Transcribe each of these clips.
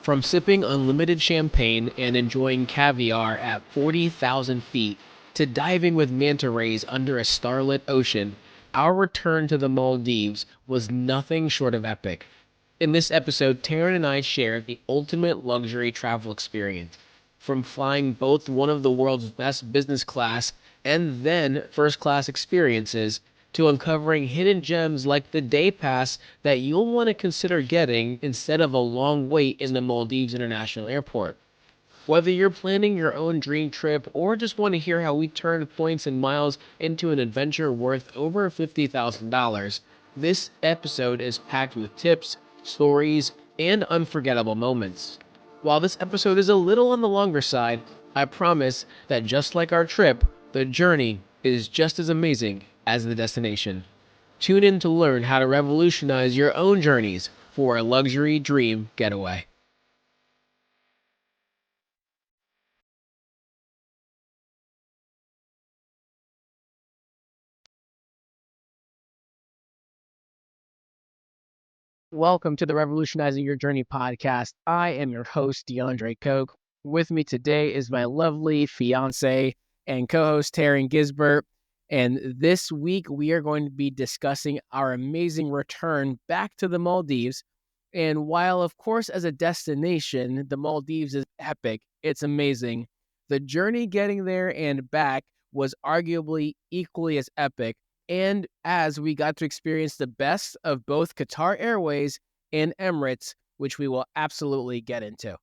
From sipping unlimited champagne and enjoying caviar at 40,000 feet to diving with manta rays under a starlit ocean, our return to the Maldives was nothing short of epic. In this episode, Taryn and I share the ultimate luxury travel experience. From flying both one of the world's best business class and then first class experiences to uncovering hidden gems like the day pass that you'll want to consider getting instead of a long wait in the Maldives International Airport. Whether you're planning your own dream trip or just want to hear how we turned points and miles into an adventure worth over $50,000, this episode is packed with tips, stories, and unforgettable moments. While this episode is a little on the longer side, I promise that just like our trip, the journey is just as amazing as the destination. Tune in to learn how to revolutionize your own journeys for a luxury dream getaway. Welcome to the Revolutionizing Your Journey podcast. I am your host, DeAndre Koch. With me today is my lovely fiance and co-host, Taryn Gisbert. And this week, we are going to be discussing our amazing return back to the Maldives. And while, of course, as a destination, the Maldives is epic, it's amazing. The journey getting there and back was arguably equally as epic. And as we got to experience the best of both Qatar Airways and Emirates, which we will absolutely get into.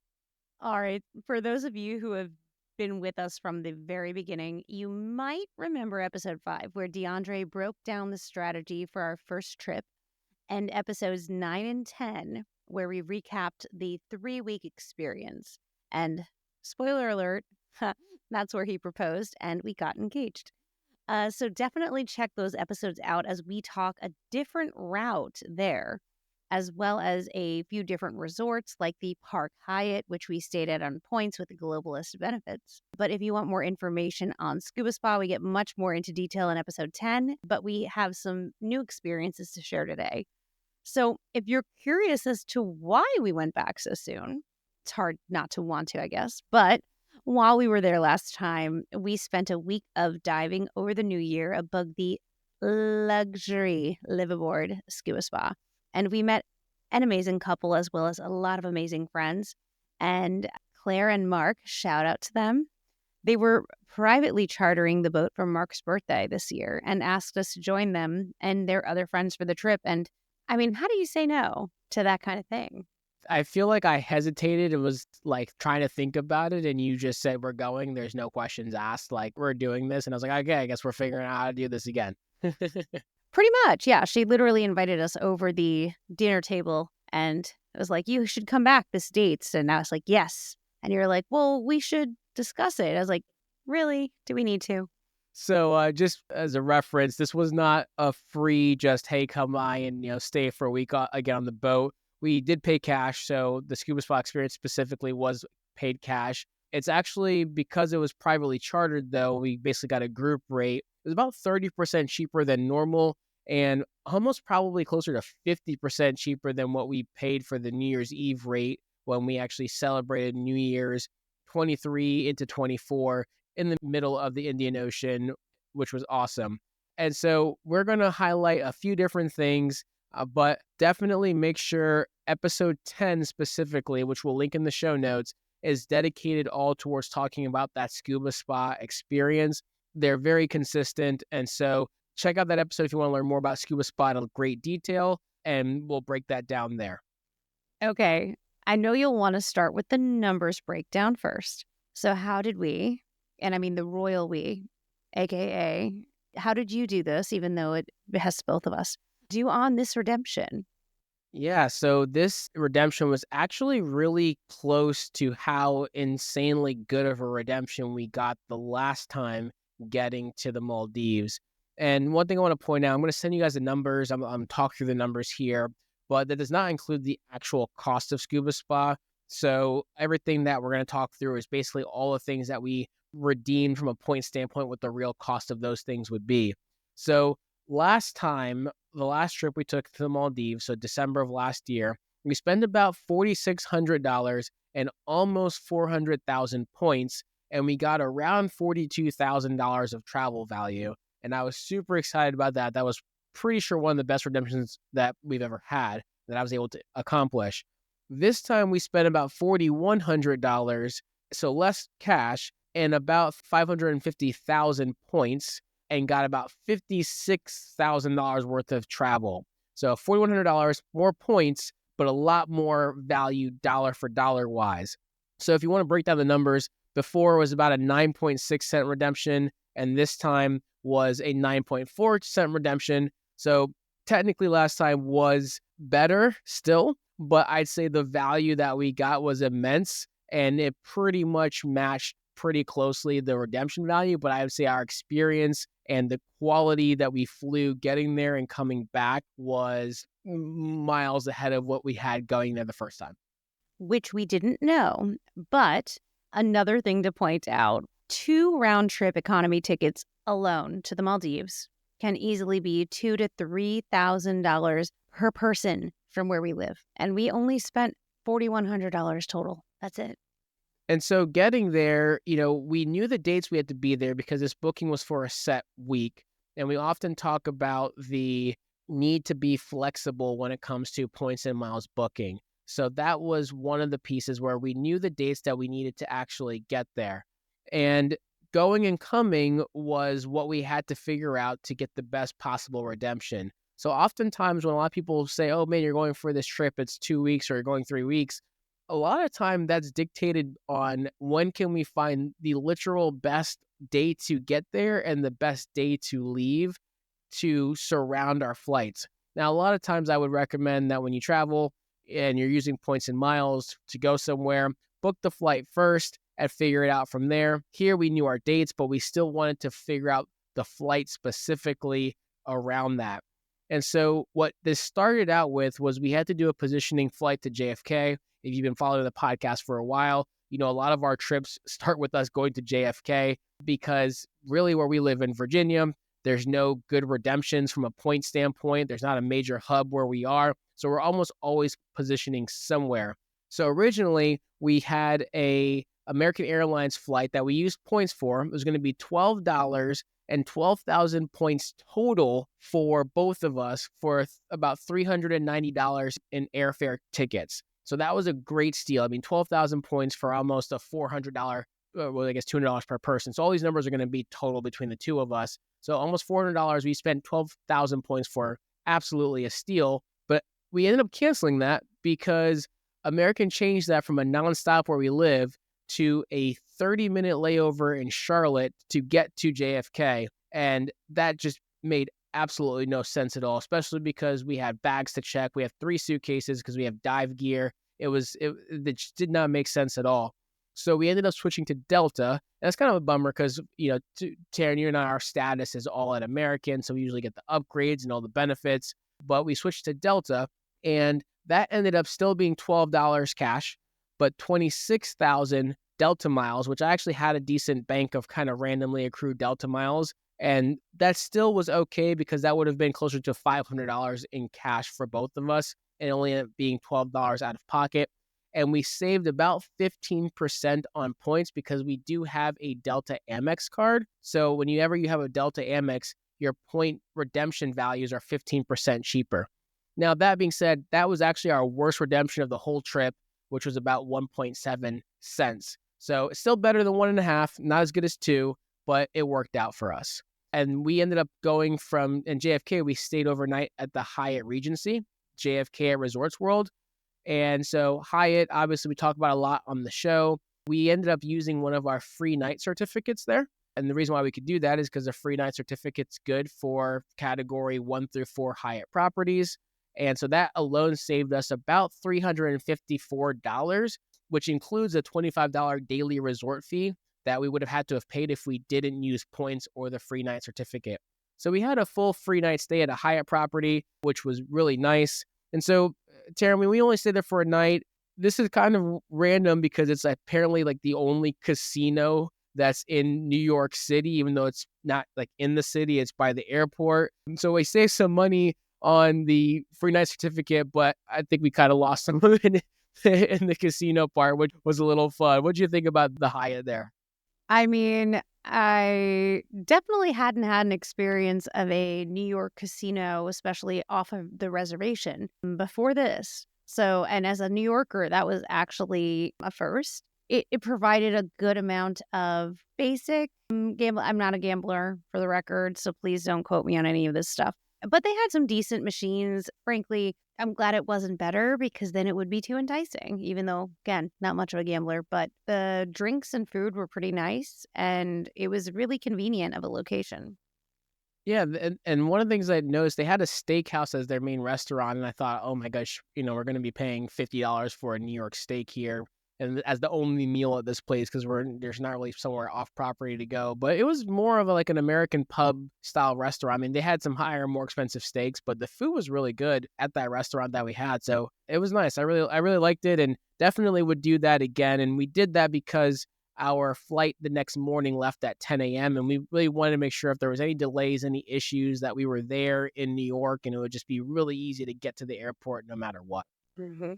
All right. For those of you who have been with us from the very beginning, you might remember episode 5, where DeAndre broke down the strategy for our first trip, and episodes 9 and 10, where we recapped the 3-week experience. And spoiler alert, that's where he proposed and we got engaged. So definitely check those episodes out as we talk a different route there, as well as a few different resorts like the Park Hyatt, which we stayed at on points with the globalist benefits. But if you want more information on ScubaSpa, we get much more into detail in episode 10, but we have some new experiences to share today. So if you're curious as to why we went back so soon, it's hard not to want to, I guess, but while we were there last time, we spent a week of diving over the new year above the luxury liveaboard scuba spa. And we met an amazing couple as well as a lot of amazing friends. And Claire and Mark, shout out to them. They were privately chartering the boat for Mark's birthday this year and asked us to join them and their other friends for the trip. And I mean, how do you say no to that kind of thing? I feel like I hesitated and was like trying to think about it, and you just said we're going. There's no questions asked. Like, we're doing this. And I was like, okay, I guess we're figuring out how to do this again. Pretty much, yeah. She literally invited us over the dinner table and it was like, you should come back this date. And I was like, yes. And you're like, well, we should discuss it. I was like, really? Do we need to? So just as a reference, this was not a free just, hey, come by and, stay for a week again on the boat. We did pay cash. So the Scuba Spa experience specifically was paid cash. It's actually because it was privately chartered, though, we basically got a group rate. It was about 30% cheaper than normal and almost probably closer to 50% cheaper than what we paid for the New Year's Eve rate when we actually celebrated New Year's 23 into 24 in the middle of the Indian Ocean, which was awesome. And so we're going to highlight a few different things, but definitely make sure episode 10 specifically, which we'll link in the show notes, is dedicated all towards talking about that scuba spa experience. They're very consistent. And so check out that episode if you want to learn more about scuba spa in great detail, and we'll break that down there. Okay. I know you'll want to start with the numbers breakdown first. So how did we, and I mean the royal we, aka, how did you do this, even though it has both of us, do on this redemption? Yeah, so this redemption was actually really close to how insanely good of a redemption we got the last time getting to the Maldives. And one thing I want to point out, I'm going to send you guys the numbers. I'm talk through the numbers here, but that does not include the actual cost of Scuba Spa. So everything that we're going to talk through is basically all the things that we redeemed from a point standpoint, what the real cost of those things would be. So last time, the last trip we took to the Maldives, so December of last year, We spent about $4,600 and almost 400,000 points, and we got around $42,000 of travel value. And I was super excited about that. That was pretty sure one of the best redemptions that we've ever had that I was able to accomplish. This time we spent about $4,100, so less cash, and about 550,000 points, and got about $56,000 worth of travel. So $4,100 more points, but a lot more value dollar for dollar wise. So if you want to break down the numbers, before was about a 9.6 cent redemption, and this time was a 9.4 cent redemption. So technically last time was better still, but I'd say the value that we got was immense, and it pretty much matched pretty closely the redemption value. But I would say our experience and the quality that we flew getting there and coming back was miles ahead of what we had going there the first time. Which we didn't know. But another thing to point out, 2 round-trip economy tickets alone to the Maldives can easily be $2,000 to $3,000 per person from where we live. And we only spent $4,100 total. That's it. And so getting there, we knew the dates we had to be there because this booking was for a set week. And we often talk about the need to be flexible when it comes to points and miles booking. So that was one of the pieces where we knew the dates that we needed to actually get there. And going and coming was what we had to figure out to get the best possible redemption. So oftentimes when a lot of people say, oh man, you're going for this trip, it's 2 weeks or you're going 3 weeks, a lot of time that's dictated on when can we find the literal best day to get there and the best day to leave to surround our flights. Now, a lot of times I would recommend that when you travel and you're using points and miles to go somewhere, book the flight first and figure it out from there. Here we knew our dates, but we still wanted to figure out the flight specifically around that. And so what this started out with was we had to do a positioning flight to JFK. If you've been following the podcast for a while, a lot of our trips start with us going to JFK because really where we live in Virginia, there's no good redemptions from a point standpoint. There's not a major hub where we are. So we're almost always positioning somewhere. So originally we had a American Airlines flight that we used points for. It was going to be $12 and 12,000 points total for both of us for about $390 in airfare tickets. So that was a great steal. I mean, 12,000 points for almost a $400, $200 per person. So all these numbers are going to be total between the two of us. So almost $400, we spent 12,000 points for. Absolutely a steal. But we ended up canceling that because American changed that from a nonstop where we live to a 30-minute layover in Charlotte to get to JFK. And that just made absolutely no sense at all, especially because we had bags to check. We have 3 suitcases because we have dive gear. It just did not make sense at all. So we ended up switching to Delta. And that's kind of a bummer because, Taryn, you and I, our status is all at American. So we usually get the upgrades and all the benefits. But we switched to Delta, and that ended up still being $12 cash, but 26,000 Delta miles, which I actually had a decent bank of kind of randomly accrued Delta miles. And that still was okay because that would have been closer to $500 in cash for both of us and only ended up being $12 out of pocket. And we saved about 15% on points because we do have a Delta Amex card. So whenever you have a Delta Amex, your point redemption values are 15% cheaper. Now, that being said, that was actually our worst redemption of the whole trip, which was about 1.7 cents. So it's still better than 1.5, not as good as 2, but it worked out for us. And we ended up going in JFK, we stayed overnight at the Hyatt Regency, JFK at Resorts World. And so Hyatt, obviously we talk about a lot on the show. We ended up using one of our free night certificates there. And the reason why we could do that is because the free night certificate's good for category 1 through 4 Hyatt properties. And so that alone saved us about $354, which includes a $25 daily resort fee that we would have had to have paid if we didn't use points or the free night certificate. So we had a full free night stay at a Hyatt property, which was really nice. And so, Taryn, we only stayed there for a night. This is kind of random because it's apparently like the only casino that's in New York City, even though it's not like in the city, it's by the airport. And so we saved some money on the free night certificate, but I think we kind of lost some of it in the casino part, which was a little fun. What do you think about the Hyatt there? I mean, I definitely hadn't had an experience of a New York casino, especially off of the reservation before this. So, and as a New Yorker, that was actually a first. It provided a good amount of basic gamble. I'm not a gambler for the record, so please don't quote me on any of this stuff. But they had some decent machines. Frankly, I'm glad it wasn't better because then it would be too enticing, even though, again, not much of a gambler. But the drinks and food were pretty nice, and it was really convenient of a location. Yeah, and one of the things I noticed, they had a steakhouse as their main restaurant, and I thought, oh my gosh, we're going to be paying $50 for a New York steak here, and as the only meal at this place because there's not really somewhere off property to go. But it was more of like an American pub style restaurant. I mean, they had some higher, more expensive steaks, but the food was really good at that restaurant that we had, so it was nice. I really liked it, and definitely would do that again. And we did that because our flight the next morning left at 10 a.m. And we really wanted to make sure if there was any delays, any issues, that we were there in New York and it would just be really easy to get to the airport no matter what. Mm-hmm.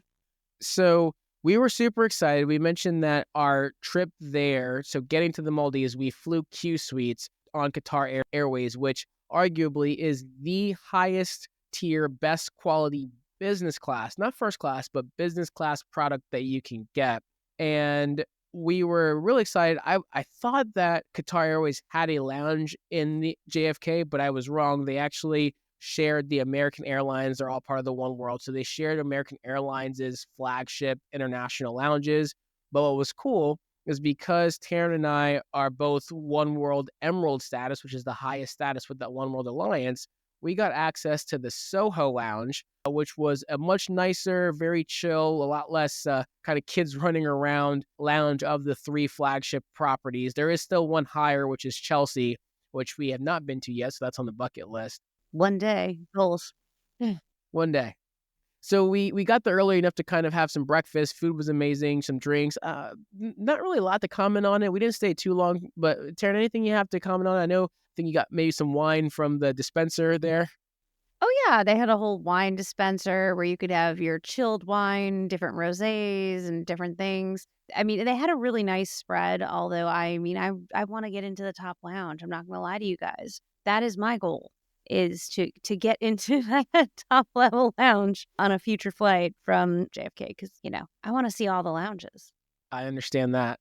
So we were super excited. We mentioned that our trip there, so getting to the Maldives, we flew Qsuites on Qatar Airways, which arguably is the highest tier, best quality business class, not first class, but business class product that you can get. And we were really excited. I thought that Qatar Airways had a lounge in the JFK, but I was wrong. They shared the American Airlines. They're all part of the One World. So they shared American Airlines' flagship international lounges. But what was cool is because Taryn and I are both One World Emerald status, which is the highest status with that One World Alliance, we got access to the Soho Lounge, which was a much nicer, very chill, a lot less kind of kids running around lounge of the three flagship properties. There is still one higher, which is Chelsea, which we have not been to yet, so that's on the bucket list. One day, goals. One day. So we got there early enough to kind of have some breakfast. Food was amazing, some drinks. Not really a lot to comment on it. We didn't stay too long, but Taryn, anything you have to comment on? I think you got maybe some wine from the dispenser there. Oh, yeah. They had a whole wine dispenser where you could have your chilled wine, different rosés, and different things. I mean, they had a really nice spread, although I want to get into the top lounge. I'm not going to lie to you guys. That is my goal, is to get into that top level lounge on a future flight from JFK because, I want to see all the lounges. I understand that.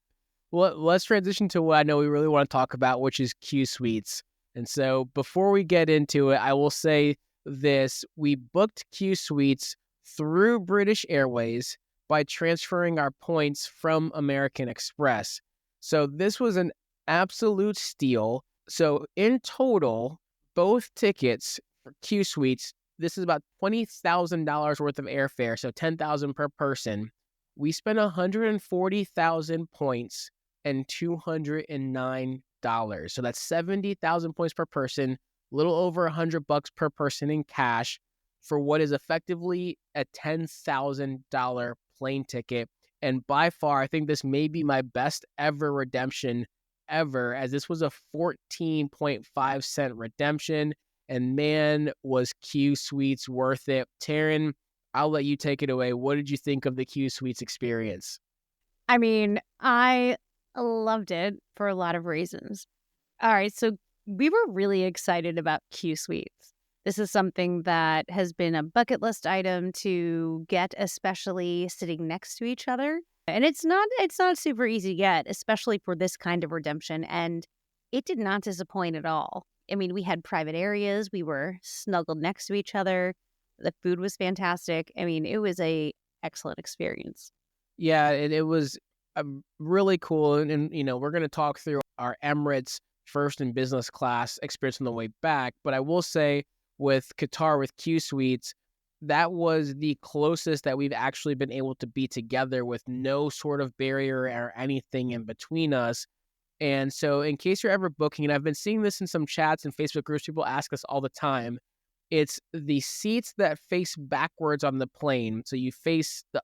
Well, let's transition to what I know we really want to talk about, which is Qsuites. And so before we get into it, I will say this. We booked Qsuites through British Airways by transferring our points from American Express. So this was an absolute steal. So in total, both tickets for Qsuites, this is about $20,000 worth of airfare, so $10,000 per person. We spent 140,000 points and $209. So that's 70,000 points per person, a little over $100 per person in cash for what is effectively a $10,000 plane ticket. And by far, I think this may be my best ever redemption ever, as this was a 14.5-cent redemption. And man, was Qsuites worth it. Taryn, I'll let you take it away. What did you think of the Qsuites experience? I mean, I loved it for a lot of reasons. All right, so we were really excited about Qsuites. This is something that has been a bucket list item to get, especially sitting next to each other. And it's not super easy to get, especially for this kind of redemption. And it did not disappoint at all. I mean, we had private areas. We were snuggled next to each other. The food was fantastic. I mean, it was a excellent experience. Yeah, it was really cool. And we're going to talk through our Emirates first and business class experience on the way back. But I will say with Qatar, with Qsuites, that was the closest that we've actually been able to be together with no sort of barrier or anything in between us. And so in case you're ever booking, and I've been seeing this in some chats and Facebook groups, people ask us all the time, it's the seats that face backwards on the plane. So you face the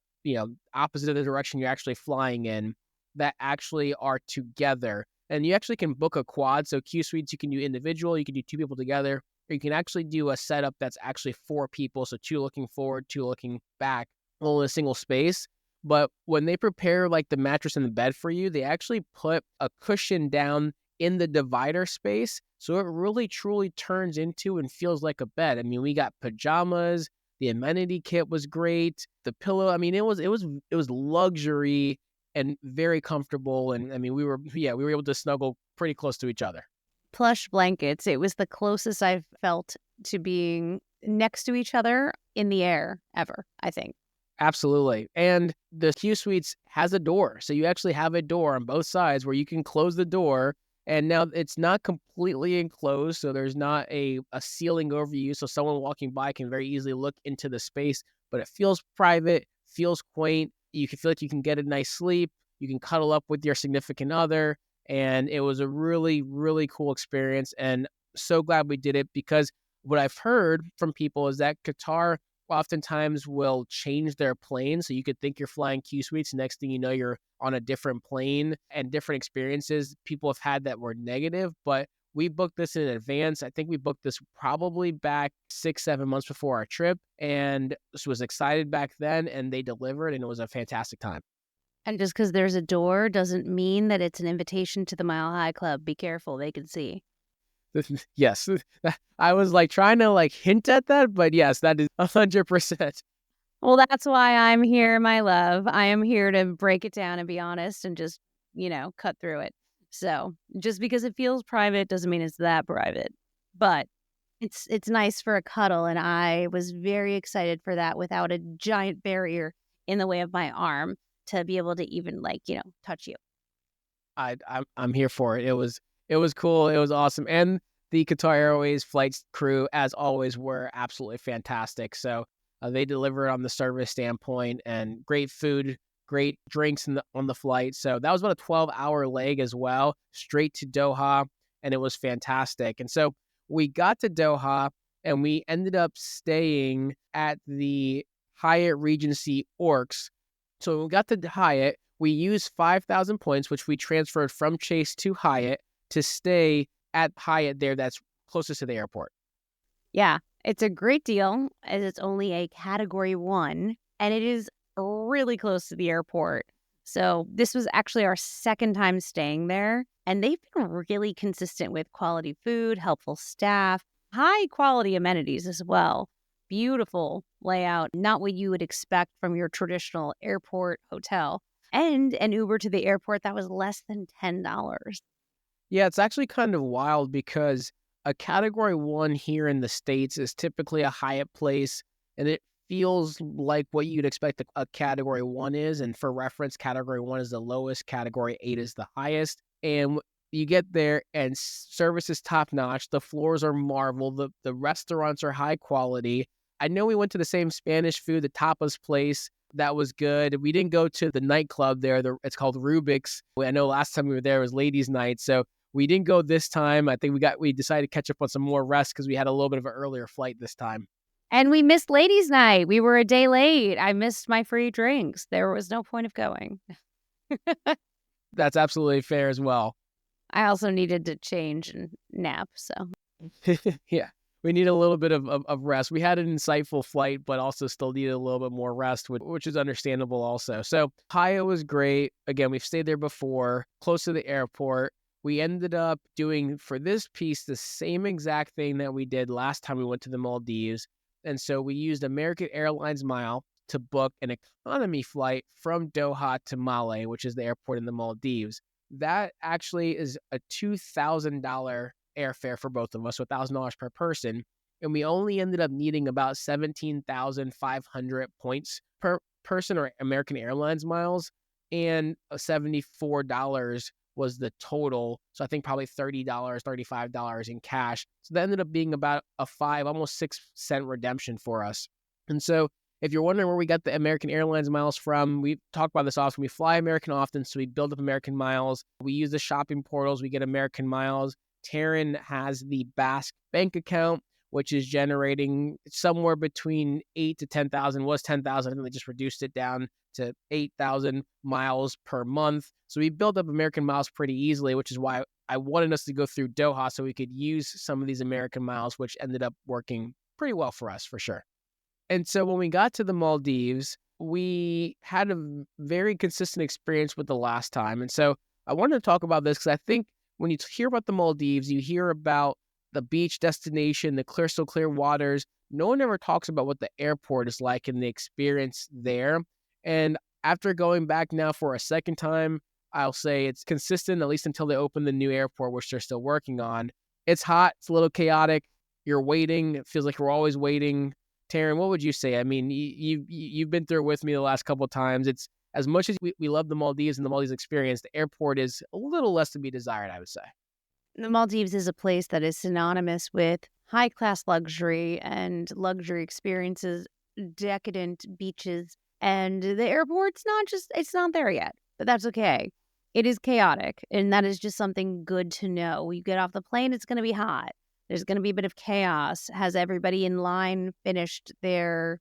opposite of the direction you're actually flying in, that actually are together. And you actually can book a quad. So Qsuites, you can do individual, you can do two people together. you can actually do a setup that's actually 4 people. So 2 looking forward, 2 looking back, all in a single space. But when they prepare like the mattress and the bed for you, they actually put a cushion down in the divider space. So it really truly turns into and feels like a bed. I mean, we got pajamas, the amenity kit was great, the pillow. I mean, it was luxury and very comfortable. And I mean, we were able to snuggle pretty close to each other. Plush blankets. It was the closest I've felt to being next to each other in the air ever, I think. Absolutely. And the Qsuites has a door. So you actually have a door on both sides where you can close the door. And now it's not completely enclosed. So there's not a ceiling over you. So someone walking by can very easily look into the space, but it feels private, feels quaint. You can feel like you can get a nice sleep. You can cuddle up with your significant other. And it was a really, really cool experience. And so glad we did it, because what I've heard from people is that Qatar oftentimes will change their plane. So you could think you're flying Qsuites. Next thing you know, you're on a different plane, and different experiences people have had that were negative. But we booked this in advance. I think we booked this probably back 6-7 months before our trip, and was excited back then, and they delivered, and it was a fantastic time. And just because there's a door doesn't mean that it's an invitation to the Mile High Club. Be careful, they can see. Yes, I was like trying to like hint at that, but yes, that is 100%. Well, that's why I'm here, my love. I am here to break it down and be honest and just, cut through it. So just because it feels private doesn't mean it's that private. But it's nice for a cuddle, and I was very excited for that without a giant barrier in the way of my arm to be able to even touch you. I'm here for it. It was cool. It was awesome. And the Qatar Airways flight crew, as always, were absolutely fantastic. So they delivered on the service standpoint, and great food, great drinks on the flight. So that was about a 12-hour leg as well, straight to Doha, and it was fantastic. And so we got to Doha, and we ended up staying at the Hyatt Regency Orcs. So when we got to Hyatt, we used 5,000 points, which we transferred from Chase to Hyatt, to stay at Hyatt there that's closest to the airport. Yeah, it's a great deal, as it's only a Category 1, and it is really close to the airport. So this was actually our second time staying there, and they've been really consistent with quality food, helpful staff, high quality amenities as well. Beautiful layout, not what you would expect from your traditional airport hotel, and an Uber to the airport that was less than $10. Yeah, it's actually kind of wild, because a Category 1 here in the States is typically a Hyatt place, and it feels like what you'd expect a Category 1 is. And for reference, Category 1 is the lowest, Category 8 is the highest. And you get there, and service is top-notch. The floors are marvel. The restaurants are high quality. I know we went to the same Spanish food, the tapas place. That was good. We didn't go to the nightclub there. It's called Rubik's. I know last time we were there was ladies' night, so we didn't go this time. I think we decided to catch up on some more rest because we had a little bit of an earlier flight this time. And we missed ladies' night. We were a day late. I missed my free drinks. There was no point of going. That's absolutely fair as well. I also needed to change and nap, so. Yeah, we need a little bit of rest. We had an insightful flight, but also still needed a little bit more rest, which is understandable also. So Hyatt was great. Again, we've stayed there before, close to the airport. We ended up doing, for this piece, the same exact thing that we did last time we went to the Maldives. And so we used American Airlines Mile to book an economy flight from Doha to Malé, which is the airport in the Maldives. That actually is a $2,000 airfare for both of us, so $1,000 per person. And we only ended up needing about 17,500 points per person, or American Airlines miles, and $74 was the total. So I think probably $30, $35 in cash. So that ended up being about a almost 6 cent redemption for us. And so if you're wondering where we got the American Airlines miles from, we talk about this often. We fly American often, so we build up American miles. We use the shopping portals. We get American miles. Taryn has the Basque bank account, which is generating somewhere between 8 to 10,000, was 10,000, and they just reduced it down to 8,000 miles per month. So we built up American miles pretty easily, which is why I wanted us to go through Doha so we could use some of these American miles, which ended up working pretty well for us, for sure. And so when we got to the Maldives, we had a very consistent experience with the last time. And so I wanted to talk about this because I think when you hear about the Maldives, you hear about the beach destination, the crystal clear waters. No one ever talks about what the airport is like and the experience there. And after going back now for a second time, I'll say it's consistent, at least until they open the new airport, which they're still working on. It's hot. It's a little chaotic. You're waiting. It feels like we're always waiting. Taryn, what would you say? I mean, you've been through it with me the last couple of times. It's as much as we love the Maldives and the Maldives experience, the airport is a little less to be desired, I would say. The Maldives is a place that is synonymous with high-class luxury and luxury experiences, decadent beaches, and the airport's it's not there yet, but that's okay. It is chaotic, and that is just something good to know. You get off the plane, it's going to be hot. There's going to be a bit of chaos. Has everybody in line finished their,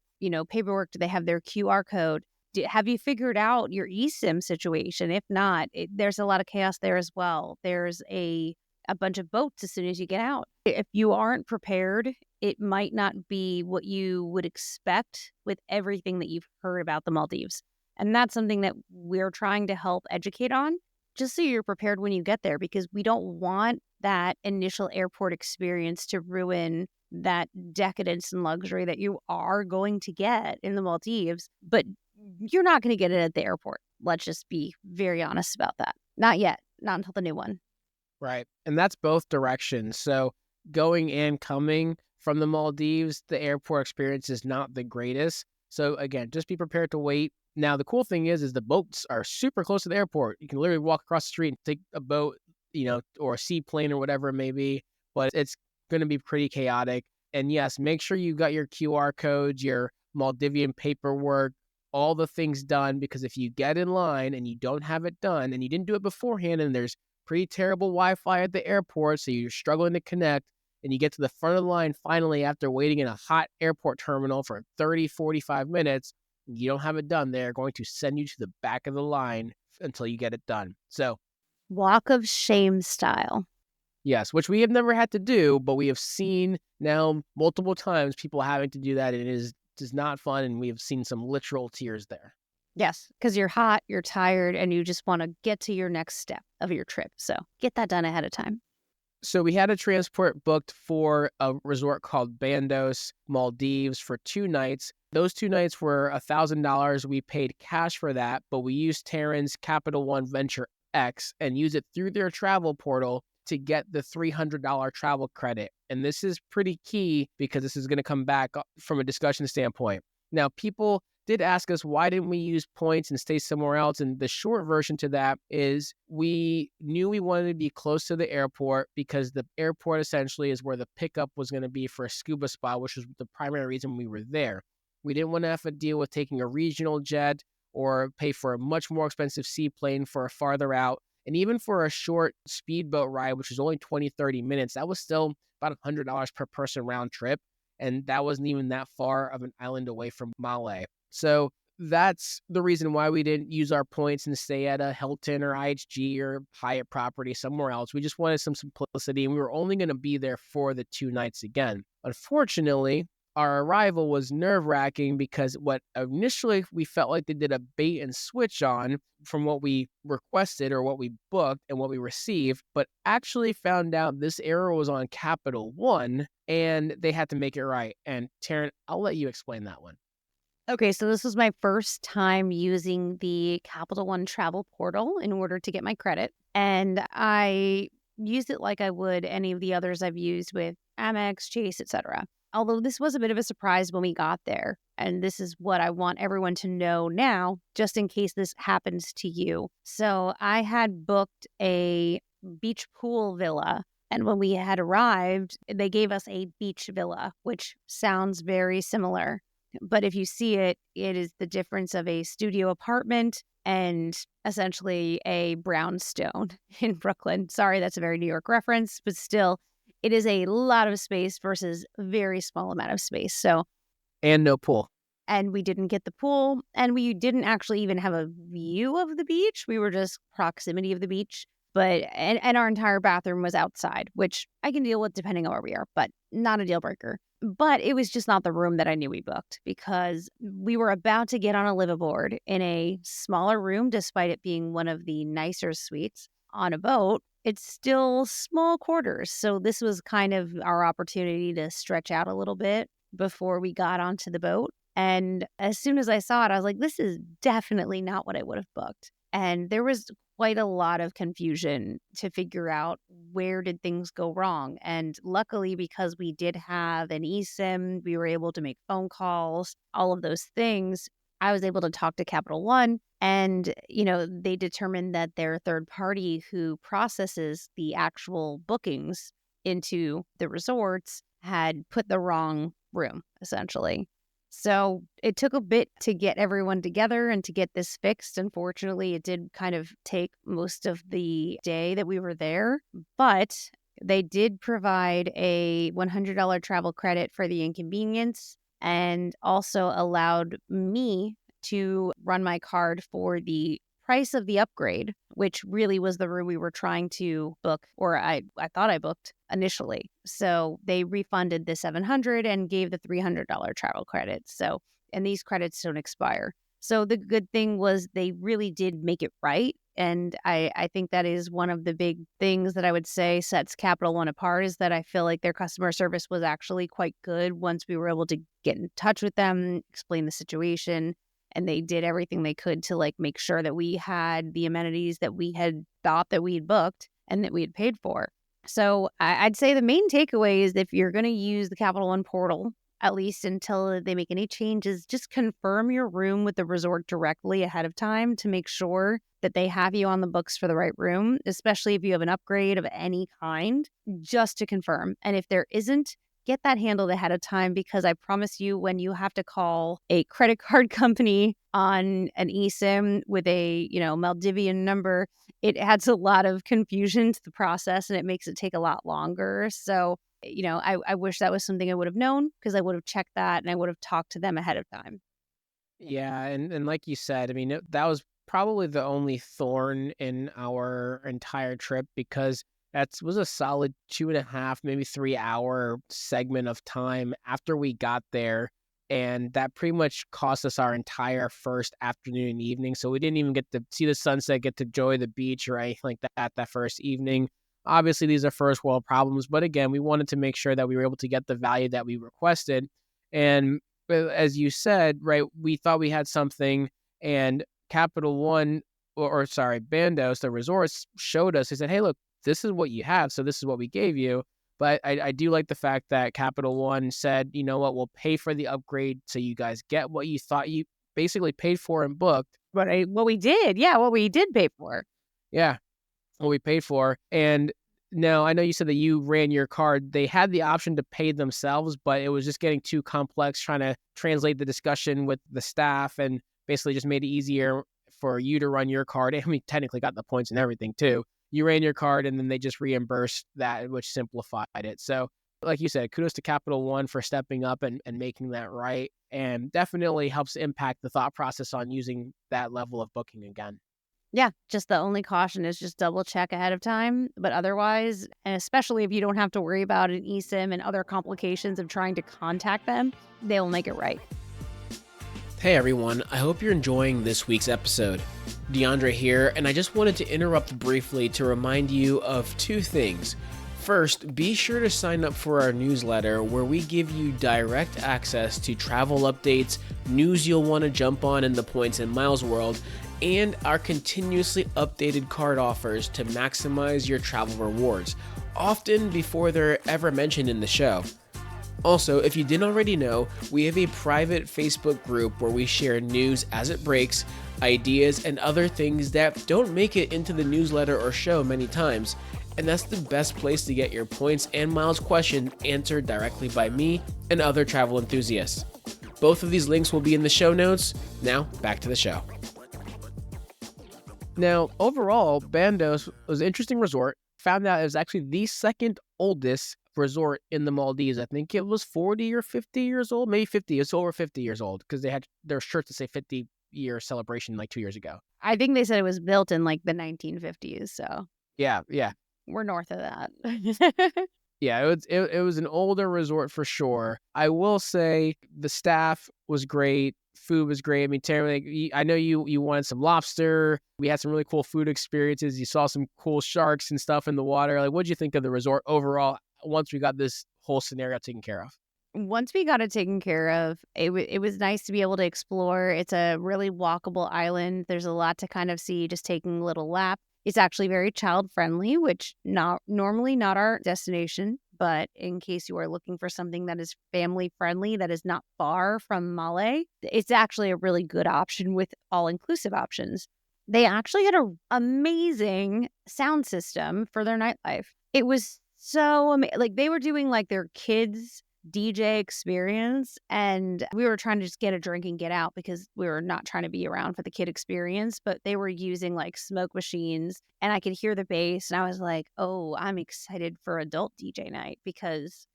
paperwork? Do they have their QR code? Have you figured out your eSIM situation? If not, there's a lot of chaos there as well. There's a bunch of boats as soon as you get out. If you aren't prepared, it might not be what you would expect with everything that you've heard about the Maldives. And that's something that we're trying to help educate on, just so you're prepared when you get there, because we don't want that initial airport experience to ruin that decadence and luxury that you are going to get in the Maldives, but you're not going to get it at the airport. Let's just be very honest about that. Not yet. Not until the new one. Right. And that's both directions. So going and coming from the Maldives, the airport experience is not the greatest. So again, just be prepared to wait. Now, the cool thing is the boats are super close to the airport. You can literally walk across the street and take a boat, or a seaplane or whatever it may be, but it's going to be pretty chaotic. And yes, make sure you got your QR codes, your Maldivian paperwork, all the things done, because if you get in line and you don't have it done and you didn't do it beforehand and there's pretty terrible Wi-Fi at the airport, so you're struggling to connect, and you get to the front of the line finally after waiting in a hot airport terminal for 30, 45 minutes, you don't have it done, they're going to send you to the back of the line until you get it done. So, walk of shame style. Yes, which we have never had to do, but we have seen now multiple times people having to do that, and it is not fun, and we have seen some literal tears there. Yes, because you're hot, you're tired, and you just want to get to your next step of your trip. So get that done ahead of time. So we had a transport booked for a resort called Bandos Maldives for 2 nights. Those 2 nights were $1,000. We paid cash for that, but we used Taryn's Capital One Venture X and used it through their travel portal to get the $300 travel credit. And this is pretty key because this is going to come back from a discussion standpoint. Now, people did ask us, why didn't we use points and stay somewhere else? And the short version to that is we knew we wanted to be close to the airport because the airport essentially is where the pickup was going to be for a ScubaSpa, which was the primary reason we were there. We didn't want to have to deal with taking a regional jet or pay for a much more expensive seaplane for a farther out. And even for a short speedboat ride, which was only 20, 30 minutes, that was still about $100 per person round trip. And that wasn't even that far of an island away from Malé. So that's the reason why we didn't use our points and stay at a Hilton or IHG or Hyatt property somewhere else. We just wanted some simplicity, and we were only going to be there for the 2 nights again. Unfortunately, our arrival was nerve-wracking because what initially we felt like they did a bait and switch on from what we requested or what we booked and what we received, but actually found out this error was on Capital One and they had to make it right. And Taryn, I'll let you explain that one. Okay, so this was my first time using the Capital One travel portal in order to get my credit. And I used it like I would any of the others I've used with Amex, Chase, etc. Although this was a bit of a surprise when we got there. And this is what I want everyone to know now, just in case this happens to you. So I had booked a beach pool villa. And when we had arrived, they gave us a beach villa, which sounds very similar. But if you see it, it is the difference of a studio apartment and essentially a brownstone in Brooklyn. Sorry, that's a very New York reference, but still, it is a lot of space versus a very small amount of space. So, And no pool. and we didn't get the pool, and we didn't actually even have a view of the beach. We were just proximity of the beach. But and our entire bathroom was outside, which I can deal with depending on where we are, but not a deal breaker. But it was just not the room that I knew we booked, because we were about to get on a liveaboard in a smaller room, despite it being one of the nicer suites on a boat. It's still small quarters. So this was kind of our opportunity to stretch out a little bit before we got onto the boat. And as soon as I saw it, I was like, this is definitely not what I would have booked. And there was quite a lot of confusion to figure out where did things go wrong. And luckily, because we did have an eSIM, we were able to make phone calls, all of those things. I was able to talk to Capital One, and, they determined that their third party who processes the actual bookings into the resorts had put the wrong room, essentially. So it took a bit to get everyone together and to get this fixed. Unfortunately, it did kind of take most of the day that we were there, but they did provide a $100 travel credit for the inconvenience, and also allowed me to run my card for the price of the upgrade, which really was the room we were trying to book, or I thought I booked initially. So they refunded the $700 and gave the $300 travel credit. So, and these credits don't expire. So the good thing was they really did make it right. And I think that is one of the big things that I would say sets Capital One apart, is that I feel like their customer service was actually quite good once we were able to get in touch with them, explain the situation. And they did everything they could to make sure that we had the amenities that we had thought that we had booked and that we had paid for. So I'd say the main takeaway is, if you're going to use the Capital One portal, at least until they make any changes, just confirm your room with the resort directly ahead of time to make sure that they have you on the books for the right room, especially if you have an upgrade of any kind, just to confirm. And if there isn't, get that handled ahead of time, because I promise you, when you have to call a credit card company on an eSIM with a, Maldivian number, it adds a lot of confusion to the process, and it makes it take a lot longer. So, I wish that was something I would have known, because I would have checked that and I would have talked to them ahead of time. Yeah, and like you said, I mean, that was probably the only thorn in our entire trip, because that was a solid 2.5, maybe 3 hour segment of time after we got there. And that pretty much cost us our entire first afternoon and evening. So we didn't even get to see the sunset, get to enjoy the beach or anything like that first evening. Obviously, these are first world problems. But again, we wanted to make sure that we were able to get the value that we requested. And as you said, right, we thought we had something, and Capital One, or sorry, Bandos, the resorts, showed us. They said, hey, look, this is what you have, so this is what we gave you. But I do like the fact that Capital One said, you know what, we'll pay for the upgrade so you guys get what you thought you basically paid for and booked. But what we did, what we did pay for. Yeah, what we paid for. And now, I know you said that you ran your card. They had the option to pay themselves, but it was just getting too complex trying to translate the discussion with the staff, and basically just made it easier for you to run your card. And we technically got the points and everything too. You ran your card, and then they just reimbursed that, which simplified it. So like you said, kudos to Capital One for stepping up and making that right, and definitely helps impact the thought process on using that level of booking again. Yeah, just the only caution is just double check ahead of time. But otherwise, and especially if you don't have to worry about an eSIM and other complications of trying to contact them, they'll make it right. Hey everyone, I hope you're enjoying this week's episode. DeAndre here, and I just wanted to interrupt briefly to remind you of two things. First, be sure to sign up for our newsletter, where we give you direct access to travel updates, news you'll want to jump on in the points and miles world, and our continuously updated card offers to maximize your travel rewards, often before they're ever mentioned in the show. Also, if you didn't already know, we have a private Facebook group where we share news as it breaks, ideas, and other things that don't make it into the newsletter or show many times. And that's the best place to get your points and miles question answered directly by me and other travel enthusiasts. Both of these links will be in the show notes. Now, back to the show. Now, overall, Bandos was an interesting resort. Found out it was actually the second oldest resort in the Maldives. I think it was 40 or 50 years old, maybe 50. It's over 50 years old because they had their shirts to say 50-year celebration like 2 years ago. I think they said it was built in like the 1950s, so Yeah. we're north of that. Yeah, it was an older resort for sure. I will say the staff was great. Food was great. I mean, Taryn, I know you wanted some lobster. We had some really cool food experiences. You saw some cool sharks and stuff in the water. Like, what'd you think of the resort overall once we got this whole scenario taken care of? Once we got it taken care of, it was nice to be able to explore. It's a really walkable island. There's a lot to kind of see just taking a little lap. It's actually very child friendly, which normally not our destination, but in case you are looking for something that is family friendly, that is not far from Malé, it's actually a really good option with all inclusive options. They actually had an amazing sound system for their nightlife. It was so amazing. Like they were doing like their kids DJ experience, and we were trying to just get a drink and get out because we were not trying to be around for the kid experience, but they were using like smoke machines and I could hear the bass and I was like, oh, I'm excited for adult DJ night because,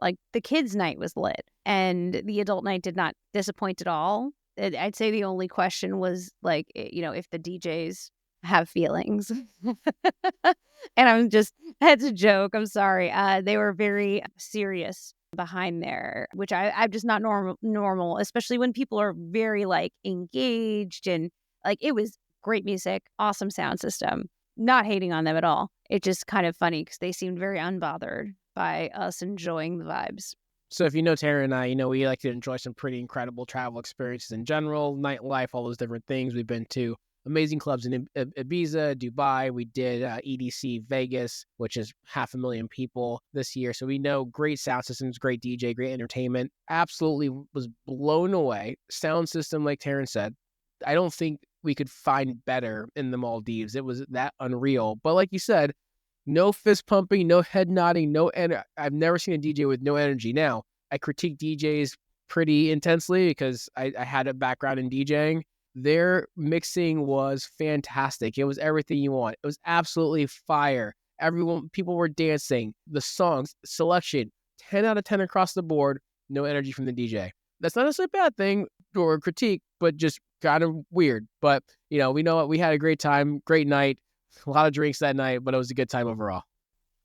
like the kids night was lit and the adult night did not disappoint at all. I'd say the only question was like, if the DJs have feelings. And that's a joke. I'm sorry. They were very serious behind there, which I'm just not normal, especially when people are very like engaged and like it was great music, awesome sound system, not hating on them at all. It's just kind of funny because they seemed very unbothered by us enjoying the vibes. So if you know Tara and I, we like to enjoy some pretty incredible travel experiences in general, nightlife, all those different things. We've been to amazing clubs in Ibiza, Dubai. We did EDC Vegas, which is 500,000 people this year. So we know great sound systems, great DJ, great entertainment. Absolutely was blown away. Sound system, like Taryn said, I don't think we could find better in the Maldives. It was that unreal. But like you said, no fist pumping, no head nodding, I've never seen a DJ with no energy. Now, I critique DJs pretty intensely because I had a background in DJing. Their mixing was fantastic. It was everything you want. It was absolutely fire. People were dancing. The songs, selection, 10 out of 10 across the board. No energy from the DJ. That's not necessarily a bad thing or critique, but just kind of weird. But, we know what, we had a great time, great night, a lot of drinks that night, but it was a good time overall.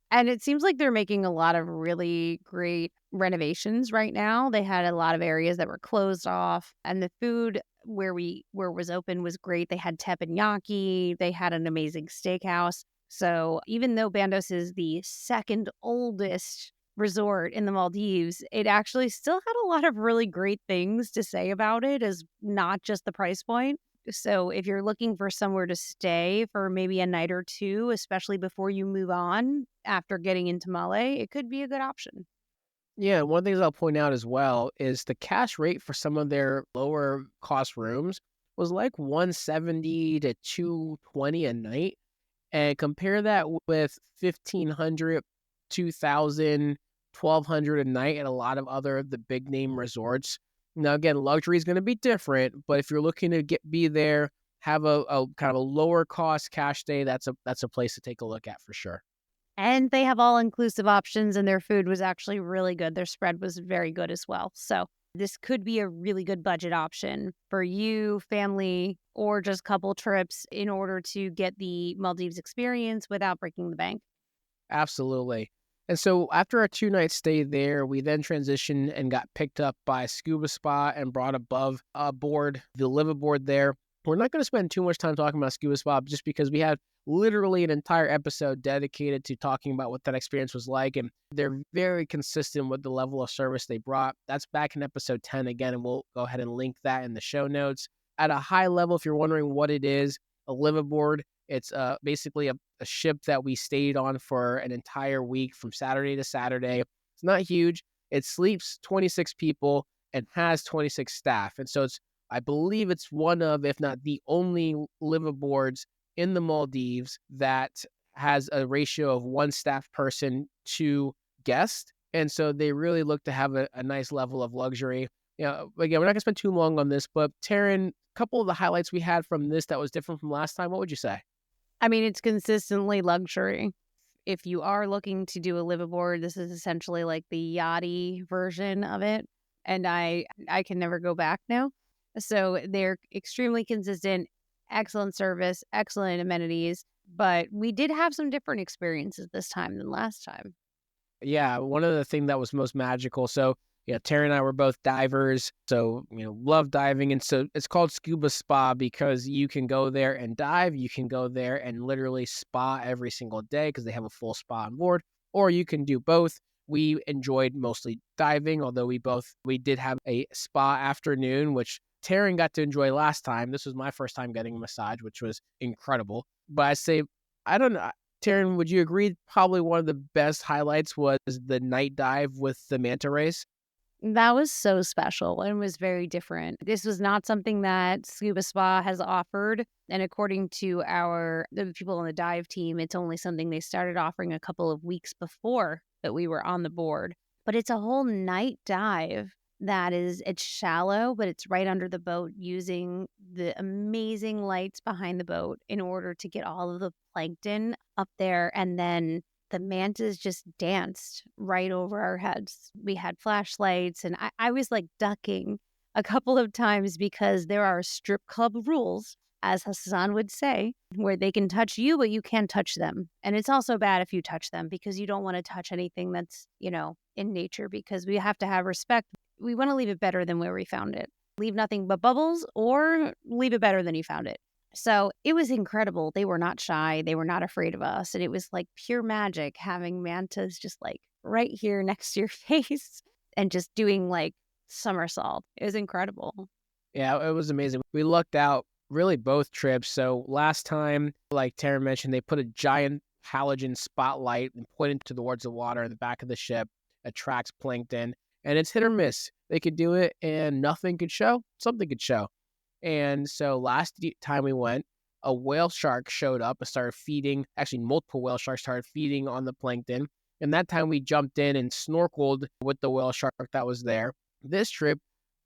And it seems like they're making a lot of really great renovations right now. They had a lot of areas that were closed off, and the food where it was open was great. They had teppanyaki. They had an amazing steakhouse. So even though Bandos is the second oldest resort in the Maldives, it actually still had a lot of really great things to say about it, as not just the price point. So if you're looking for somewhere to stay for maybe a night or two, especially before you move on after getting into Malé, it could be a good option. Yeah, one of the things I'll point out as well is the cash rate for some of their lower cost rooms was like 170 to 220 a night. And compare that with 1,500, 2,000, 1,200 a night at a lot of other the big name resorts. Now, again, luxury is going to be different, but if you're looking to be there, have a kind of a lower cost cash stay, that's a place to take a look at for sure. And they have all-inclusive options, and their food was actually really good. Their spread was very good as well. So this could be a really good budget option for you, family, or just couple trips in order to get the Maldives experience without breaking the bank. Absolutely. And so after our 2-night stay there, we then transitioned and got picked up by ScubaSpa and brought aboard the liveaboard there. We're not going to spend too much time talking about ScubaSpa just because we had literally an entire episode dedicated to talking about what that experience was like. And they're very consistent with the level of service they brought. That's back in episode 10 again, and we'll go ahead and link that in the show notes. At a high level, if you're wondering what it is, a liveaboard, it's basically a ship that we stayed on for an entire week from Saturday to Saturday. It's not huge. It sleeps 26 people and has 26 staff. And so I believe it's one of, if not the only liveaboards in the Maldives that has a ratio of one staff person to guest. And so they really look to have a nice level of luxury. Again, we're not going to spend too long on this, but Taryn, a couple of the highlights we had from this that was different from last time, what would you say? I mean, it's consistently luxury. If you are looking to do a live aboard, this is essentially like the yachty version of it. And I can never go back now. So they're extremely consistent, excellent service, excellent amenities. But we did have some different experiences this time than last time. Yeah, one of the things that was most magical. So, Terry and I were both divers, so love diving, and so it's called ScubaSpa because you can go there and dive. You can go there and literally spa every single day because they have a full spa on board, or you can do both. We enjoyed mostly diving, although we did have a spa afternoon, which Taryn got to enjoy last time. This was my first time getting a massage, which was incredible. But I don't know. Taryn, would you agree probably one of the best highlights was the night dive with the manta rays? That was so special and was very different. This was not something that Scuba Spa has offered. And according to the people on the dive team, it's only something they started offering a couple of weeks before that we were on the board. But it's a whole night dive it's shallow, but it's right under the boat using the amazing lights behind the boat in order to get all of the plankton up there. And then the mantas just danced right over our heads. We had flashlights, and I was like ducking a couple of times because there are strip club rules, as Hassan would say, where they can touch you, but you can't touch them. And it's also bad if you touch them because you don't want to touch anything that's, in nature, because we have to have respect. We want to leave it better than where we found it. Leave nothing but bubbles, or leave it better than you found it. So it was incredible. They were not shy. They were not afraid of us. And it was like pure magic having mantas just like right here next to your face and just doing like somersault. It was incredible. Yeah, it was amazing. We lucked out really both trips. So last time, like Taryn mentioned, they put a giant halogen spotlight and pointed towards the water in the back of the ship, attracts plankton, and it's hit or miss. They could do it and nothing could show, something could show. And so last time we went, a whale shark showed up and started feeding. Actually, multiple whale sharks started feeding on the plankton. And that time we jumped in and snorkeled with the whale shark that was there. This trip,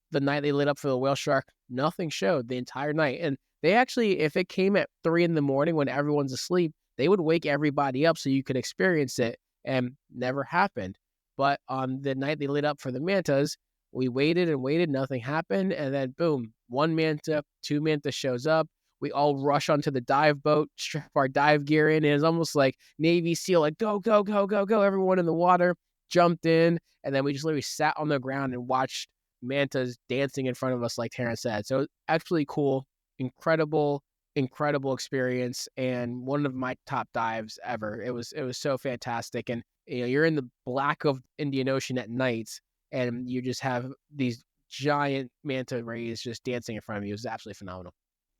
the night they lit up for the whale shark, nothing showed the entire night. And they actually, if it came at 3 a.m. when everyone's asleep, they would wake everybody up so you could experience it, and never happened. But on the night they lit up for the mantas, we waited and waited, nothing happened, and then boom, one manta, two manta shows up. We all rush onto the dive boat, strap our dive gear in, and it's almost like Navy SEAL, like go, go, go, go, go. Everyone in the water jumped in, and then we just literally sat on the ground and watched mantas dancing in front of us, like Taryn said. So actually cool, incredible experience, and one of my top dives ever. It was so fantastic, and you're in the black of Indian Ocean at night, and you just have these giant manta rays just dancing in front of you. It was absolutely phenomenal.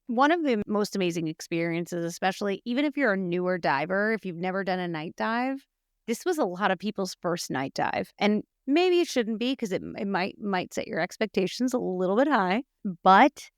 One of the most amazing experiences, especially even if you're a newer diver, if you've never done a night dive, this was a lot of people's first night dive. And maybe it shouldn't be because it might set your expectations a little bit high. But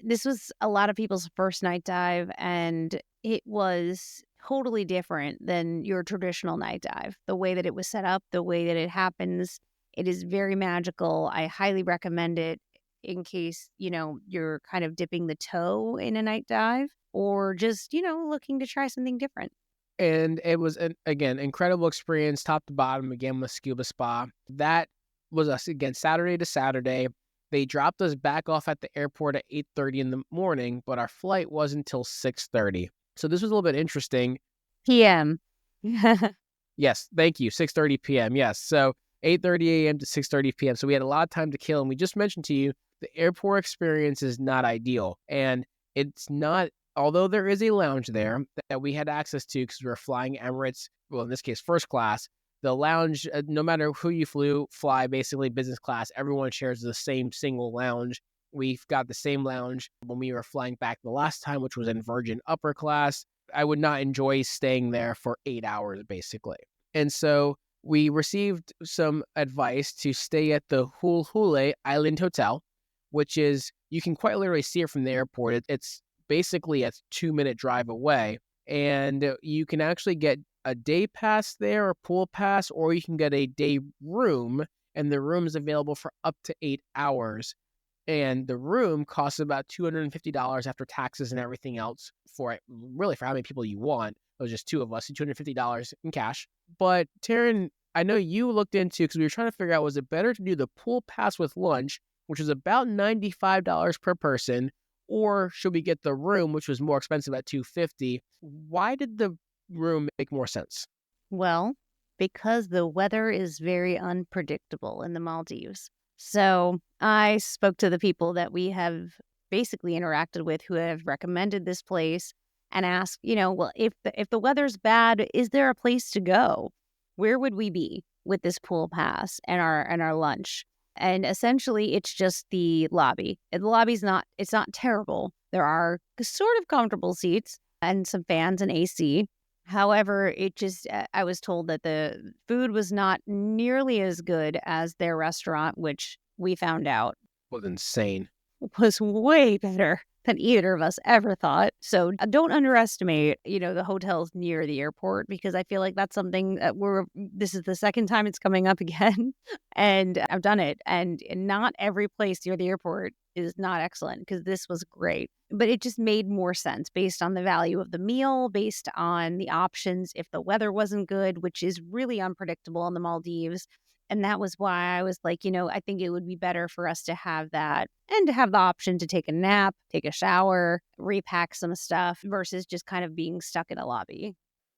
this was a lot of people's first night dive, and it was totally different than your traditional night dive. The way that it was set up, the way that it happens, it is very magical. I highly recommend it in case, you're kind of dipping the toe in a night dive or just, looking to try something different. And it was, again, incredible experience, top to bottom, again, with ScubaSpa. That was us, again, Saturday to Saturday. They dropped us back off at the airport at 8:30 in the morning, but our flight wasn't until 6:30. So this was a little bit interesting. PM. Yes, thank you, 6:30 p.m. Yes, so 8:30 a.m. to 6:30 p.m. So we had a lot of time to kill, and we just mentioned to you, the airport experience is not ideal. And it's not, although there is a lounge there that we had access to because we were flying Emirates, well, in this case, first class. The lounge, no matter who you fly basically business class, everyone shares the same single lounge. We've got the same lounge when we were flying back the last time, which was in Virgin upper class. I would not enjoy staying there for 8 hours, basically. And so we received some advice to stay at the Hul Hule Island Hotel, which is, you can quite literally see it from the airport. It's basically a 2-minute drive away. And you can actually get a day pass there, a pool pass, or you can get a day room, and the room is available for up to 8 hours. And the room costs about $250 after taxes and everything else for it, really for how many people you want. was just two of us, $250 in cash. But Taryn, I know you looked into, because we were trying to figure out, was it better to do the pool pass with lunch, which is about $95 per person, or should we get the room, which was more expensive at $250? Why did the room make more sense? Well, because the weather is very unpredictable in the Maldives. So I spoke to the people that we have basically interacted with who have recommended this place and asked, well, if the weather's bad, is there a place to go? Where would we be with this pool pass and our lunch? And essentially, it's just the lobby. And the lobby's it's not terrible. There are sort of comfortable seats and some fans and AC. However, I was told that the food was not nearly as good as their restaurant, which we found out Was insane. was way better than either of us ever thought. So don't underestimate, the hotels near the airport, because I feel like that's something that this is the second time it's coming up again. And I've done it. And not every place near the airport is not excellent, because this was great. But it just made more sense based on the value of the meal, based on the options if the weather wasn't good, which is really unpredictable in the Maldives. And that was why I was like, I think it would be better for us to have that and to have the option to take a nap, take a shower, repack some stuff versus just kind of being stuck in a lobby.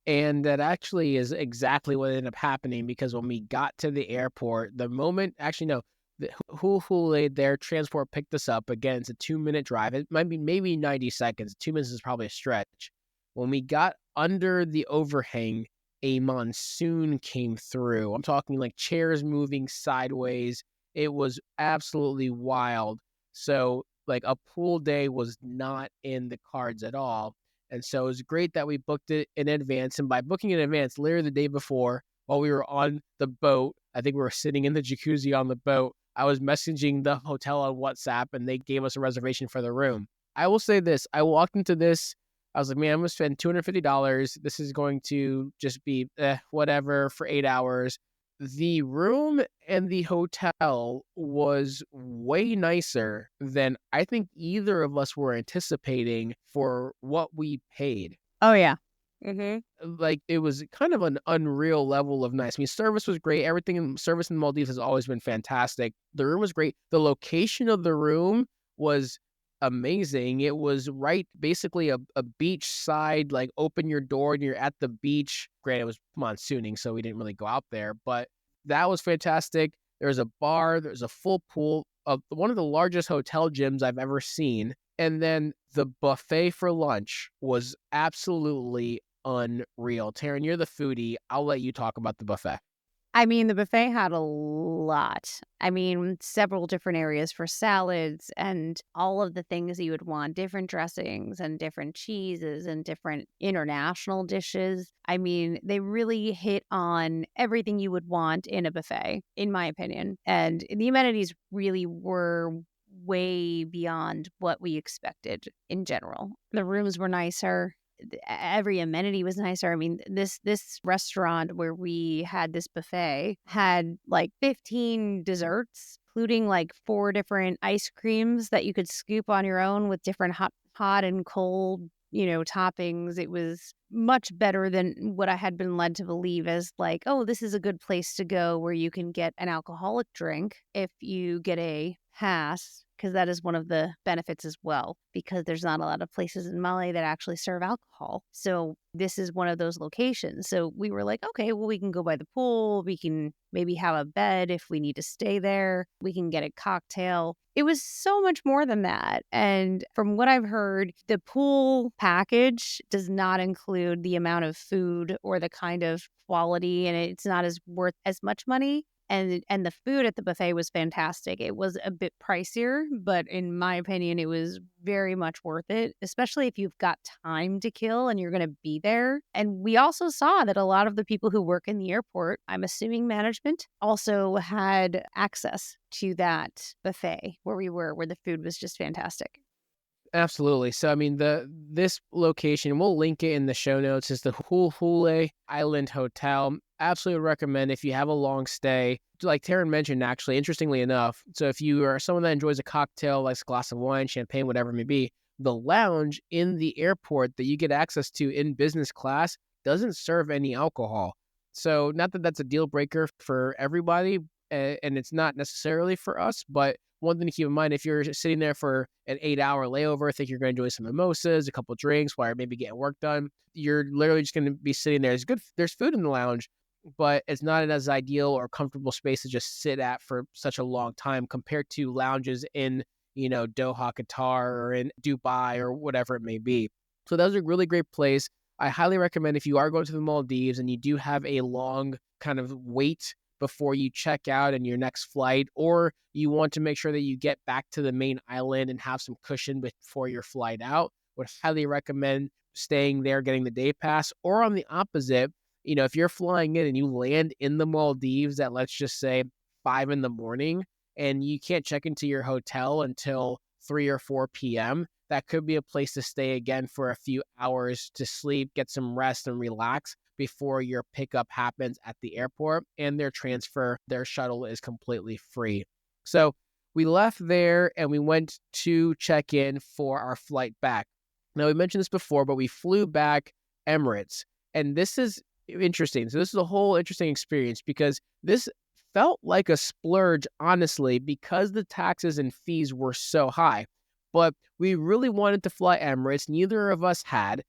And that actually is exactly what ended up happening, because when we got to the airport, the moment, actually, no, the Hule, their transport picked us up. Again, it's a 2-minute drive. It might be maybe 90 seconds. 2 minutes is probably a stretch. When we got under the overhang, a monsoon came through. I'm talking like chairs moving sideways. It was absolutely wild. So like a pool day was not in the cards at all. And so it was great that we booked it in advance. And by booking in advance, literally the day before, while we were on the boat, I think we were sitting in the jacuzzi on the boat, I was messaging the hotel on WhatsApp, and they gave us a reservation for the room. I will say this. I walked into this, I was like, man, I'm going to spend $250. This is going to just be whatever for 8 hours. The room and the hotel was way nicer than I think either of us were anticipating for what we paid. Oh, yeah. Like, it was kind of an unreal level of nice. I mean, service was great. Everything in service in the Maldives has always been fantastic. The room was great. The location of the room was amazing. It was right, basically a beach side, like open your door and you're at the beach. Granted, it was monsooning, so we didn't really go out there, but that was fantastic. There's a bar, there's a full pool, of one of the largest hotel gyms I've ever seen. And then the buffet for lunch was absolutely unreal. Taryn, you're the foodie. I'll let you talk about the buffet. I mean, the buffet had a lot. I mean, several different areas for salads and all of the things that you would want, different dressings and different cheeses and different international dishes. I mean, they really hit on everything you would want in a buffet, in my opinion. And the amenities really were way beyond what we expected in general. The rooms were nicer. Every amenity was nicer. I mean, this restaurant where we had this buffet had like 15 desserts, including like 4 different ice creams that you could scoop on your own with different hot and cold, toppings. It was much better than what I had been led to believe as like, oh, this is a good place to go where you can get an alcoholic drink if you get a pass, because that is one of the benefits as well, because there's not a lot of places in Mali that actually serve alcohol. So this is one of those locations. So we were like, okay, well, we can go by the pool. We can maybe have a bed if we need to stay there. We can get a cocktail. It was so much more than that. And from what I've heard, the pool package does not include the amount of food or the kind of quality, and it's not as worth as much money. And the food at the buffet was fantastic. It was a bit pricier, but in my opinion, it was very much worth it, especially if you've got time to kill and you're going to be there. And we also saw that a lot of the people who work in the airport, I'm assuming management, also had access to that buffet where we were, where the food was just fantastic. Absolutely. So, I mean, this location, we'll link it in the show notes, is the Hule Island Hotel. Absolutely recommend if you have a long stay. Like Taryn mentioned, actually, interestingly enough, so if you are someone that enjoys a cocktail, likes a glass of wine, champagne, whatever it may be, the lounge in the airport that you get access to in business class, doesn't serve any alcohol. So not that that's a deal breaker for everybody, and it's not necessarily for us, but one thing to keep in mind, if you're sitting there for an 8-hour layover, I think you're going to enjoy some mimosas, a couple of drinks while you're maybe getting work done. You're literally just going to be sitting there. It's good. There's food in the lounge, but it's not as ideal or comfortable space to just sit at for such a long time compared to lounges in, Doha, Qatar, or in Dubai, or whatever it may be. So that was a really great place. I highly recommend if you are going to the Maldives and you do have a long kind of wait before you check out in your next flight, or you want to make sure that you get back to the main island and have some cushion before your flight out, would highly recommend staying there, getting the day pass. Or on the opposite, if you're flying in and you land in the Maldives at, let's just say, 5 a.m, and you can't check into your hotel until 3 or 4 p.m., that could be a place to stay again for a few hours to sleep, get some rest, and relax before your pickup happens at the airport. And their shuttle is completely free. So we left there and we went to check in for our flight back. Now, we mentioned this before, but we flew back Emirates. And this is interesting. So this is a whole interesting experience because this felt like a splurge, honestly, because the taxes and fees were so high. But we really wanted to fly Emirates. Neither of us had.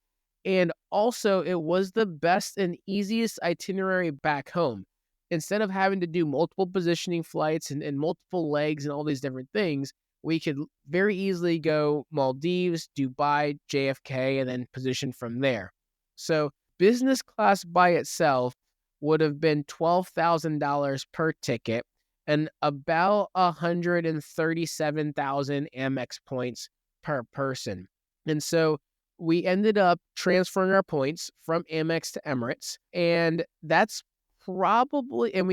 And also, it was the best and easiest itinerary back home. Instead of having to do multiple positioning flights and multiple legs and all these different things, we could very easily go Maldives, Dubai, JFK, and then position from there. So business class by itself would have been $12,000 per ticket and about 137,000 Amex points per person. And so we ended up transferring our points from Amex to Emirates, and we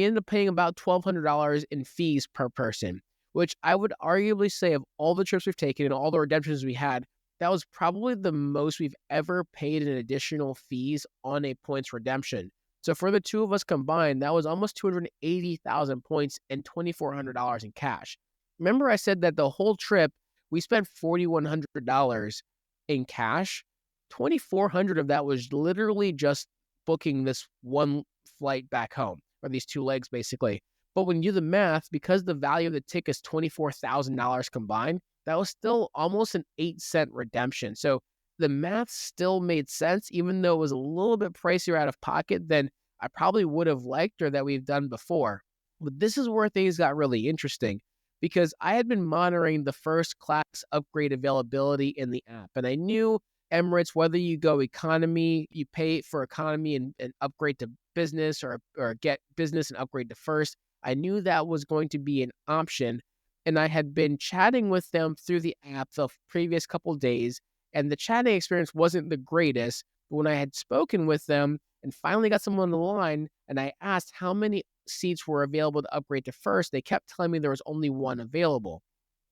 ended up paying about $1,200 in fees per person, which I would arguably say of all the trips we've taken and all the redemptions we had, that was probably the most we've ever paid in additional fees on a points redemption. So for the two of us combined, that was almost 280,000 points and $2,400 in cash. Remember I said that the whole trip, we spent $4,100 in cash. 2,400 of that was literally just booking this one flight back home, or these two legs basically. But when you do the math, because the value of the ticket is $24,000 combined, that was still almost an 8-cent redemption. So the math still made sense, even though it was a little bit pricier out of pocket than I probably would have liked or that we've done before. But this is where things got really interesting, because I had been monitoring the first class upgrade availability in the app. And I knew Emirates, whether you go economy, you pay for economy and upgrade to business, or get business and upgrade to first. I knew that was going to be an option. And I had been chatting with them through the app the previous couple of days. And the chatting experience wasn't the greatest. But when I had spoken with them and finally got someone on the line, and I asked how many seats were available to upgrade to first, they kept telling me there was only one available.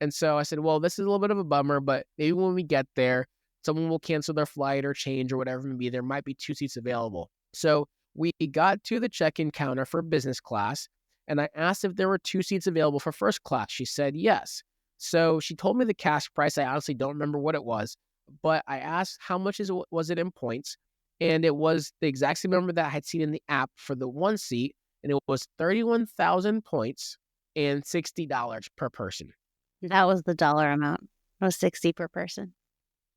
And so I said, well, this is a little bit of a bummer, but maybe when we get there, someone will cancel their flight or change or whatever it may be. There might be 2 seats available. So we got to the check-in counter for business class, and I asked if there were 2 seats available for first class. She said yes. So she told me the cash price. I honestly don't remember what it was, but I asked how much was it in points, and it was the exact same number that I had seen in the app for the one seat, and it was 31,000 points and $60 per person. That was the dollar amount. It was $60 per person.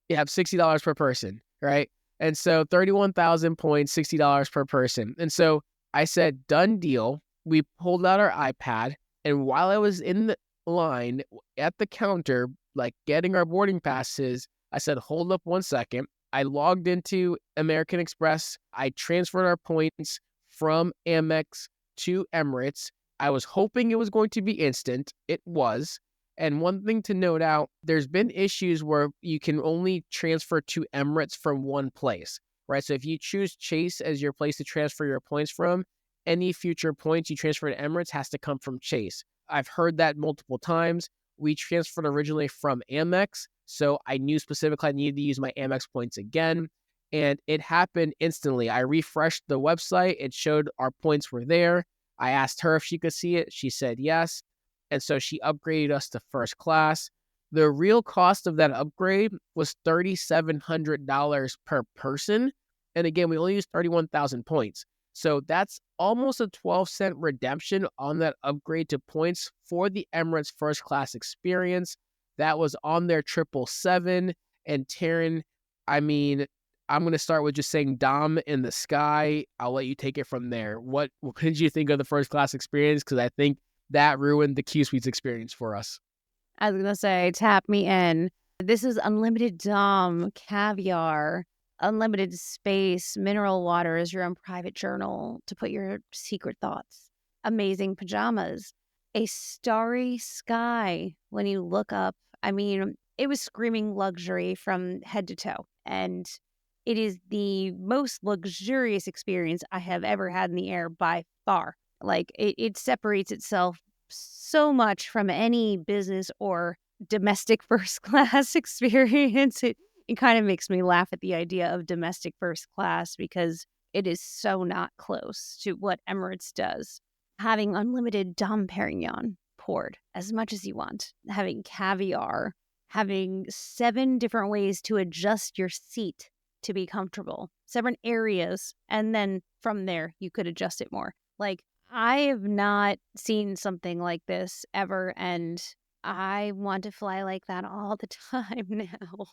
You have $60 per person, right? And so 31,000 points, $60 per person. And so I said, done deal. We pulled out our iPad, and while I was in the line at the counter, like getting our boarding passes, I said, hold up 1 second. I logged into American Express. I transferred our points from Amex to Emirates. I was hoping it was going to be instant. It was. And one thing to note out, there's been issues where you can only transfer to Emirates from one place, right? So if you choose Chase as your place to transfer your points from, any future points you transfer to Emirates has to come from Chase. I've heard that multiple times. We transferred originally from Amex, so I knew specifically I needed to use my Amex points again, and it happened instantly. I refreshed the website. It showed our points were there. I asked her if she could see it. She said yes. And so she upgraded us to first class. The real cost of that upgrade was $3,700 per person. And again, we only used 31,000 points. So that's almost a 12-cent redemption on that upgrade to points for the Emirates first class experience. That was on their 777. And Taryn, I mean, I'm going to start with just saying Dom in the sky. I'll let you take it from there. What did you think of the first class experience? Because I think that ruined the Qsuites experience for us. I was going to say, tap me in. This is unlimited Dom, caviar, unlimited space, mineral water as your own private journal to put your secret thoughts, amazing pajamas, a starry sky when you look up. I mean, it was screaming luxury from head to toe. And it is the most luxurious experience I have ever had in the air by far. Like, it separates itself so much from any business or domestic first class experience. It kind of makes me laugh at the idea of domestic first class because it is so not close to what Emirates does. Having unlimited Dom Perignon poured as much as you want, having caviar, having 7 different ways to adjust your seat to be comfortable, 7 areas, and then from there you could adjust it more. Like, I have not seen something like this ever, and I want to fly like that all the time now.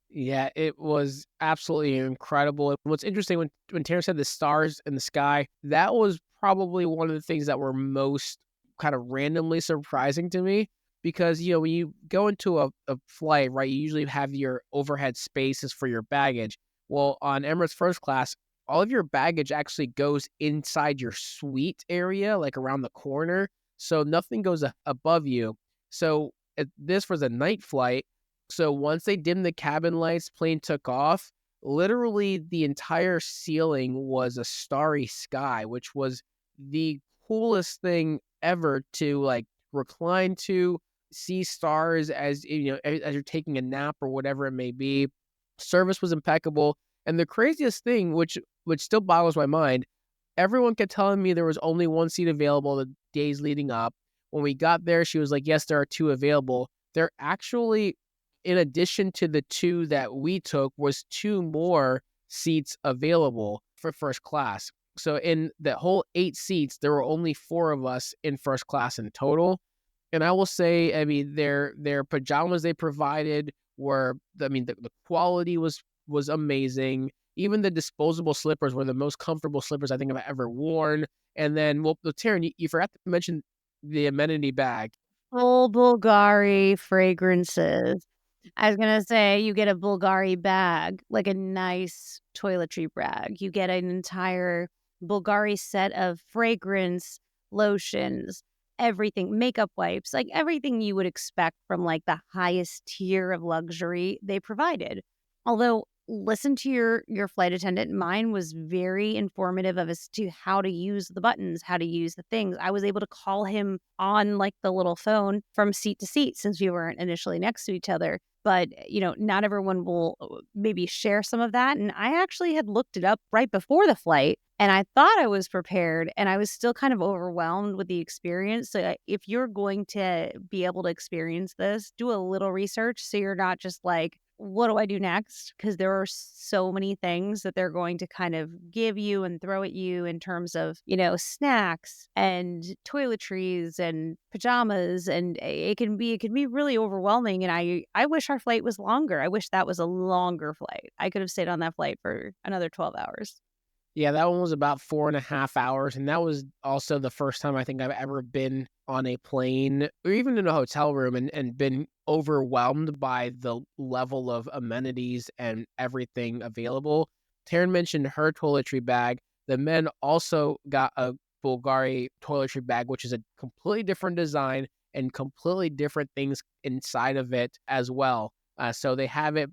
Yeah, it was absolutely incredible. What's interesting, when Tara said the stars in the sky, that was probably one of the things that were most kind of randomly surprising to me because, when you go into a flight, right, you usually have your overhead spaces for your baggage. Well, on Emirates First Class, all of your baggage actually goes inside your suite area, like around the corner. So nothing goes above you. So this was a night flight. So once they dimmed the cabin lights, plane took off. Literally, the entire ceiling was a starry sky, which was the coolest thing ever to like recline to, see stars as as you're taking a nap or whatever it may be. Service was impeccable, and the craziest thing, which still boggles my mind, everyone kept telling me there was only one seat available the days leading up. When we got there, she was like, "Yes, there are 2 available." There actually, in addition to the 2 that we took, was 2 more seats available for first class. So in the whole 8 seats, there were only 4 of us in first class in total. And I will say, I mean, their pajamas they provided were, I mean, the quality was amazing. Even the disposable slippers were the most comfortable slippers I think I've ever worn. And then, well, Taryn, you forgot to mention the amenity bag. Full Bulgari fragrances. I was going to say, you get a Bulgari bag, like a nice toiletry bag. You get an entire Bulgari set of fragrance, lotions, everything, makeup wipes, like everything you would expect from like the highest tier of luxury they provided. Although, listen to your flight attendant. Mine was very informative of as to how to use the buttons, how to use the things. I was able to call him on like the little phone from seat to seat since we weren't initially next to each other. But, not everyone will maybe share some of that. And I actually had looked it up right before the flight and I thought I was prepared and I was still kind of overwhelmed with the experience. So if you're going to be able to experience this, do a little research so you're not just like, what do I do next? Because there are so many things that they're going to kind of give you and throw at you in terms of, snacks and toiletries and pajamas. And it can be really overwhelming. And I wish our flight was longer. I wish that was a longer flight. I could have stayed on that flight for another 12 hours. Yeah, that one was about 4.5 hours. And that was also the first time I think I've ever been on a plane or even in a hotel room and been overwhelmed by the level of amenities and everything available. Taryn mentioned her toiletry bag. The men also got a Bulgari toiletry bag, which is a completely different design and completely different things inside of it as well. So they have it,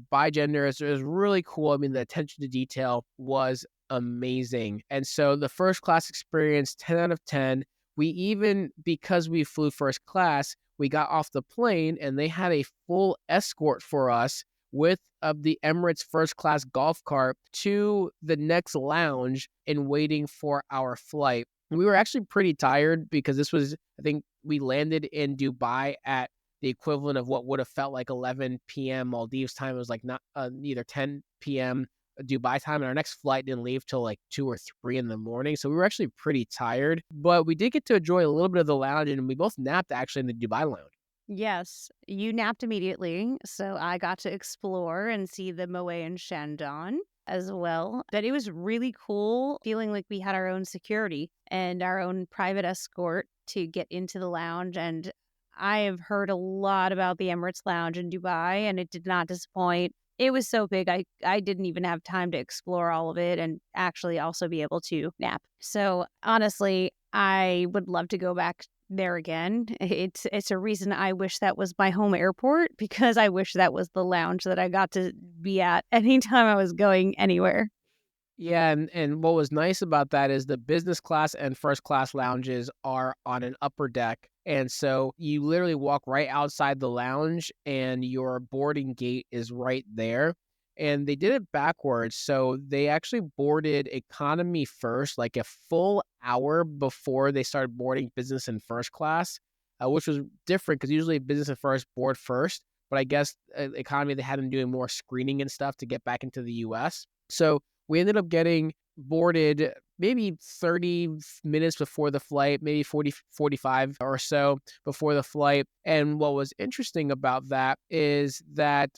by gender. It was really cool. I mean, the attention to detail was amazing. And so the first class experience, 10 out of 10. We even, because we flew first class, we got off the plane and they had a full escort for us with the Emirates first class golf cart to the next lounge and waiting for our flight. We were actually pretty tired because this was, I think we landed in Dubai at the equivalent of what would have felt like 11 p.m. Maldives time. It was like not either 10 p.m. Dubai time, and our next flight didn't leave till like 2 or 3 in the morning. So we were actually pretty tired, but we did get to enjoy a little bit of the lounge, and we both napped actually in the Dubai lounge. Yes, you napped immediately, so I got to explore and see the Moe and Shandon as well. But it was really cool feeling like we had our own security and our own private escort to get into the lounge. And I have heard a lot about the Emirates Lounge in Dubai, and it did not disappoint. It was so big, I didn't even have time to explore all of it and actually also be able to nap. So honestly, I would love to go back there again. It's a reason I wish that was my home airport, because I wish that was the lounge that I got to be at anytime I was going anywhere. Yeah, and what was nice about that is the business class and first class lounges are on an upper deck. And so you literally walk right outside the lounge and your boarding gate is right there. And they did it backwards. So they actually boarded economy first, like a full hour before they started boarding business and first class, which was different because usually business and first board first. But I guess economy, they had them doing more screening and stuff to get back into the US. So we ended up getting boarded maybe 30 minutes before the flight, maybe 40, 45 or so before the flight. And what was interesting about that is that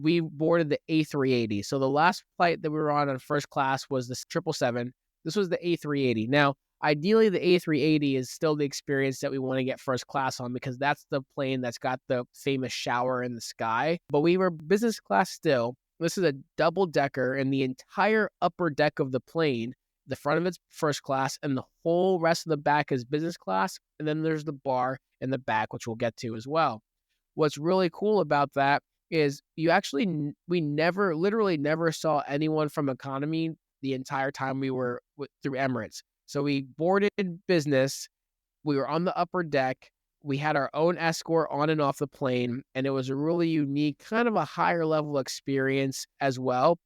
we boarded the A380. So the last flight that we were on first class was the 777. This was the A380. Now, ideally, the A380 is still the experience that we want to get first class on, because that's the plane that's got the famous shower in the sky. But we were business class still. This is a double decker, and the entire upper deck of the plane, the front of it's first class, and the whole rest of the back is business class. And then there's the bar in the back, which we'll get to as well. What's really cool about that is we literally never saw anyone from economy the entire time we were through Emirates. So we boarded business, we were on the upper deck, we had our own escort on and off the plane, and it was a really unique, kind of a higher level experience as well.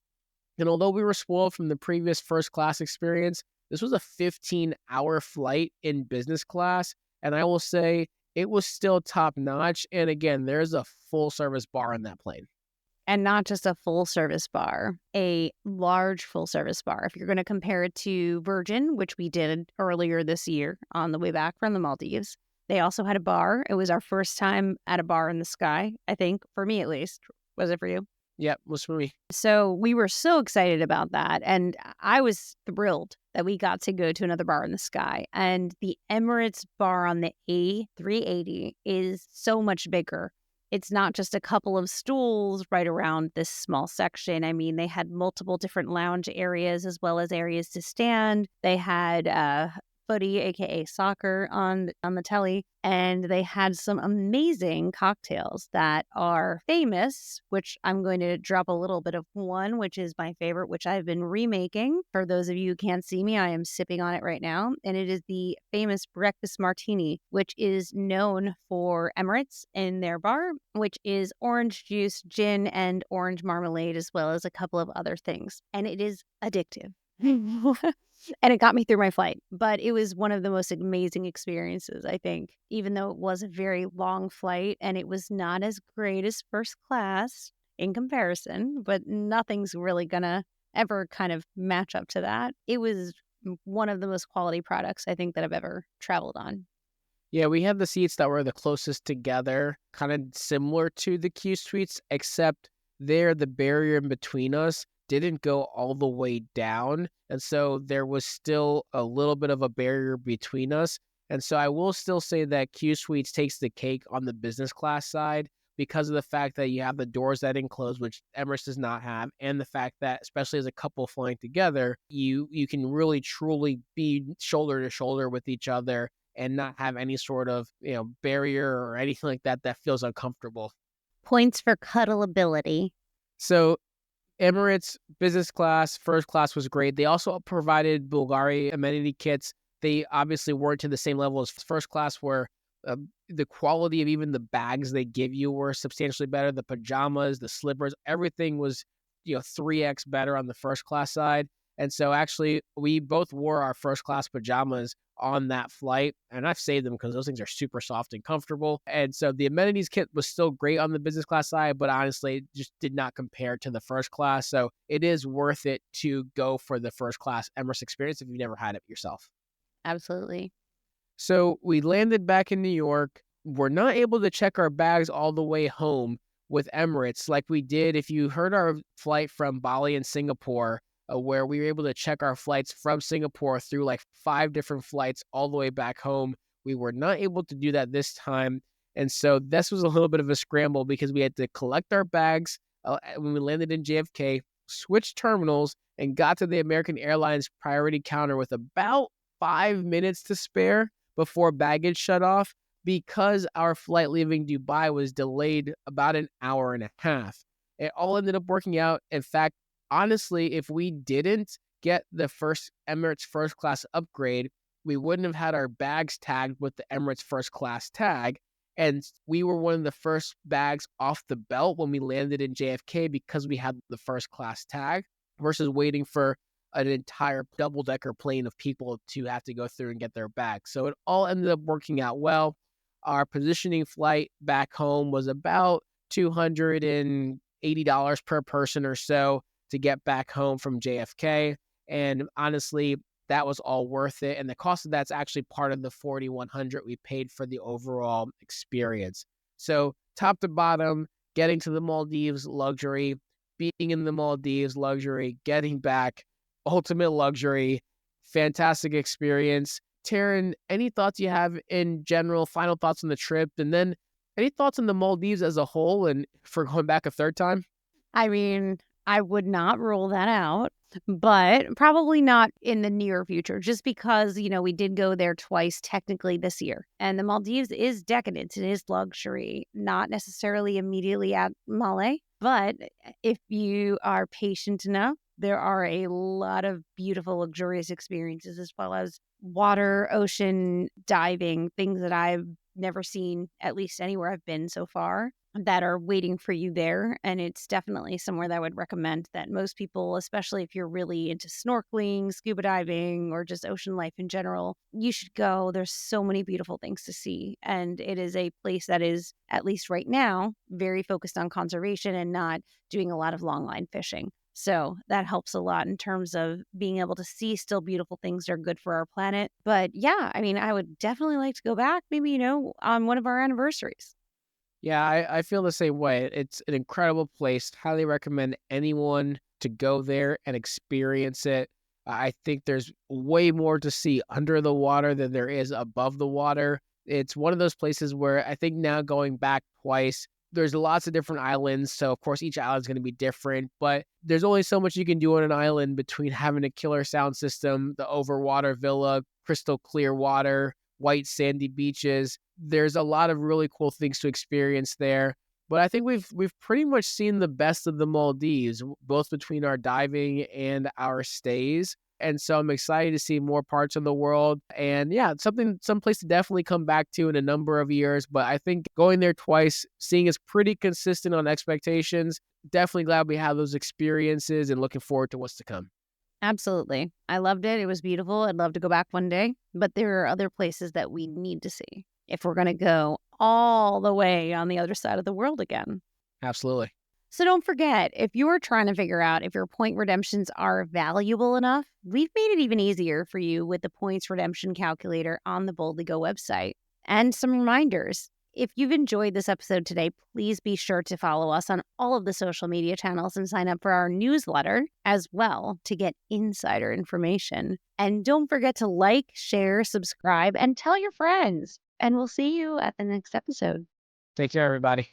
And although we were spoiled from the previous first class experience, this was a 15-hour flight in business class. And I will say it was still top notch. And again, there's a full service bar on that plane. And not just a full service bar, a large full service bar. If you're going to compare it to Virgin, which we did earlier this year on the way back from the Maldives, they also had a bar. It was our first time at a bar in the sky, I think, for me at least. Was it for you? Yep, was for me. So we were so excited about that. And I was thrilled that we got to go to another bar in the sky. And the Emirates bar on the A380 is so much bigger. It's not just a couple of stools right around this small section. I mean, they had multiple different lounge areas as well as areas to stand. They had footy, aka soccer, on the telly, and they had some amazing cocktails that are famous, which I'm going to drop a little bit of one, which is my favorite, which I've been remaking. For those of you who can't see me, I am sipping on it right now, and it is the famous breakfast martini, which is known for Emirates in their bar, which is orange juice, gin, and orange marmalade, as well as a couple of other things, and it is addictive. And it got me through my flight. But it was one of the most amazing experiences, I think, even though it was a very long flight and it was not as great as first class in comparison, but nothing's really gonna ever kind of match up to that. It was one of the most quality products I think that I've ever traveled on. Yeah, we had the seats that were the closest together, kind of similar to the Qsuites, except there the barrier in between us didn't go all the way down. And so there was still a little bit of a barrier between us. And so I will still say that Qsuites takes the cake on the business class side because of the fact that you have the doors that enclose, which Emirates does not have, and the fact that, especially as a couple flying together, you can really truly be shoulder to shoulder with each other and not have any sort of barrier or anything like that that feels uncomfortable. Points for cuddleability. So Emirates business class, first class was great. They also provided Bulgari amenity kits. They obviously weren't to the same level as first class, where the quality of even the bags they give you were substantially better. The pajamas, the slippers, everything was 3x better on the first class side. And so actually, we both wore our first class pajamas on that flight, and I've saved them because those things are super soft and comfortable. And so the amenities kit was still great on the business class side, but honestly, it just did not compare to the first class. So it is worth it to go for the first class Emirates experience if you've never had it yourself. Absolutely. So we landed back in New York. We're not able to check our bags all the way home with Emirates like we did if you heard our flight from Bali and Singapore, where we were able to check our flights from Singapore through like 5 different flights all the way back home. We were not able to do that this time. And so this was a little bit of a scramble because we had to collect our bags when we landed in JFK, switch terminals, and got to the American Airlines priority counter with about 5 minutes to spare before baggage shut off because our flight leaving Dubai was delayed about an hour and a half. It all ended up working out. In fact, honestly, if we didn't get the first Emirates first class upgrade, we wouldn't have had our bags tagged with the Emirates first class tag. And we were one of the first bags off the belt when we landed in JFK because we had the first class tag versus waiting for an entire double-decker plane of people to have to go through and get their bags. So it all ended up working out well. Our positioning flight back home was about $280 per person or so to get back home from JFK. And honestly, that was all worth it. And the cost of that's actually part of the $4,100 we paid for the overall experience. So top to bottom, getting to the Maldives, luxury, being in the Maldives, luxury, getting back, ultimate luxury, fantastic experience. Taryn, any thoughts you have in general, final thoughts on the trip, and then any thoughts on the Maldives as a whole and for going back a third time? I mean, I would not rule that out, but probably not in the near future, just because, we did go there twice technically this year. And the Maldives is decadent. It is luxury, not necessarily immediately at Malé, but if you are patient enough, there are a lot of beautiful, luxurious experiences as well as water, ocean, diving, things that I've never seen, at least anywhere I've been so far, that are waiting for you there. And it's definitely somewhere that I would recommend that most people, especially if you're really into snorkeling, scuba diving, or just ocean life in general, you should go. There's so many beautiful things to see. And it is a place that is, at least right now, very focused on conservation and not doing a lot of long line fishing. So that helps a lot in terms of being able to see still beautiful things that are good for our planet. But yeah, I mean, I would definitely like to go back, maybe, on one of our anniversaries. Yeah, I feel the same way. It's an incredible place. Highly recommend anyone to go there and experience it. I think there's way more to see under the water than there is above the water. It's one of those places where I think now going back twice, there's lots of different islands. So, of course, each island's going to be different, but there's only so much you can do on an island between having a killer sound system, the overwater villa, crystal clear water, white sandy beaches. There's a lot of really cool things to experience there. But I think we've pretty much seen the best of the Maldives, both between our diving and our stays. And so I'm excited to see more parts of the world. And yeah, some place to definitely come back to in a number of years. But I think going there twice, seeing is pretty consistent on expectations. Definitely glad we have those experiences and looking forward to what's to come. Absolutely. I loved it. It was beautiful. I'd love to go back one day, but there are other places that we need to see if we're going to go all the way on the other side of the world again. Absolutely. So don't forget, if you're trying to figure out if your point redemptions are valuable enough, we've made it even easier for you with the points redemption calculator on the Boldly Go website. And some reminders. If you've enjoyed this episode today, please be sure to follow us on all of the social media channels and sign up for our newsletter as well to get insider information. And don't forget to like, share, subscribe, and tell your friends. And we'll see you at the next episode. Take care, everybody.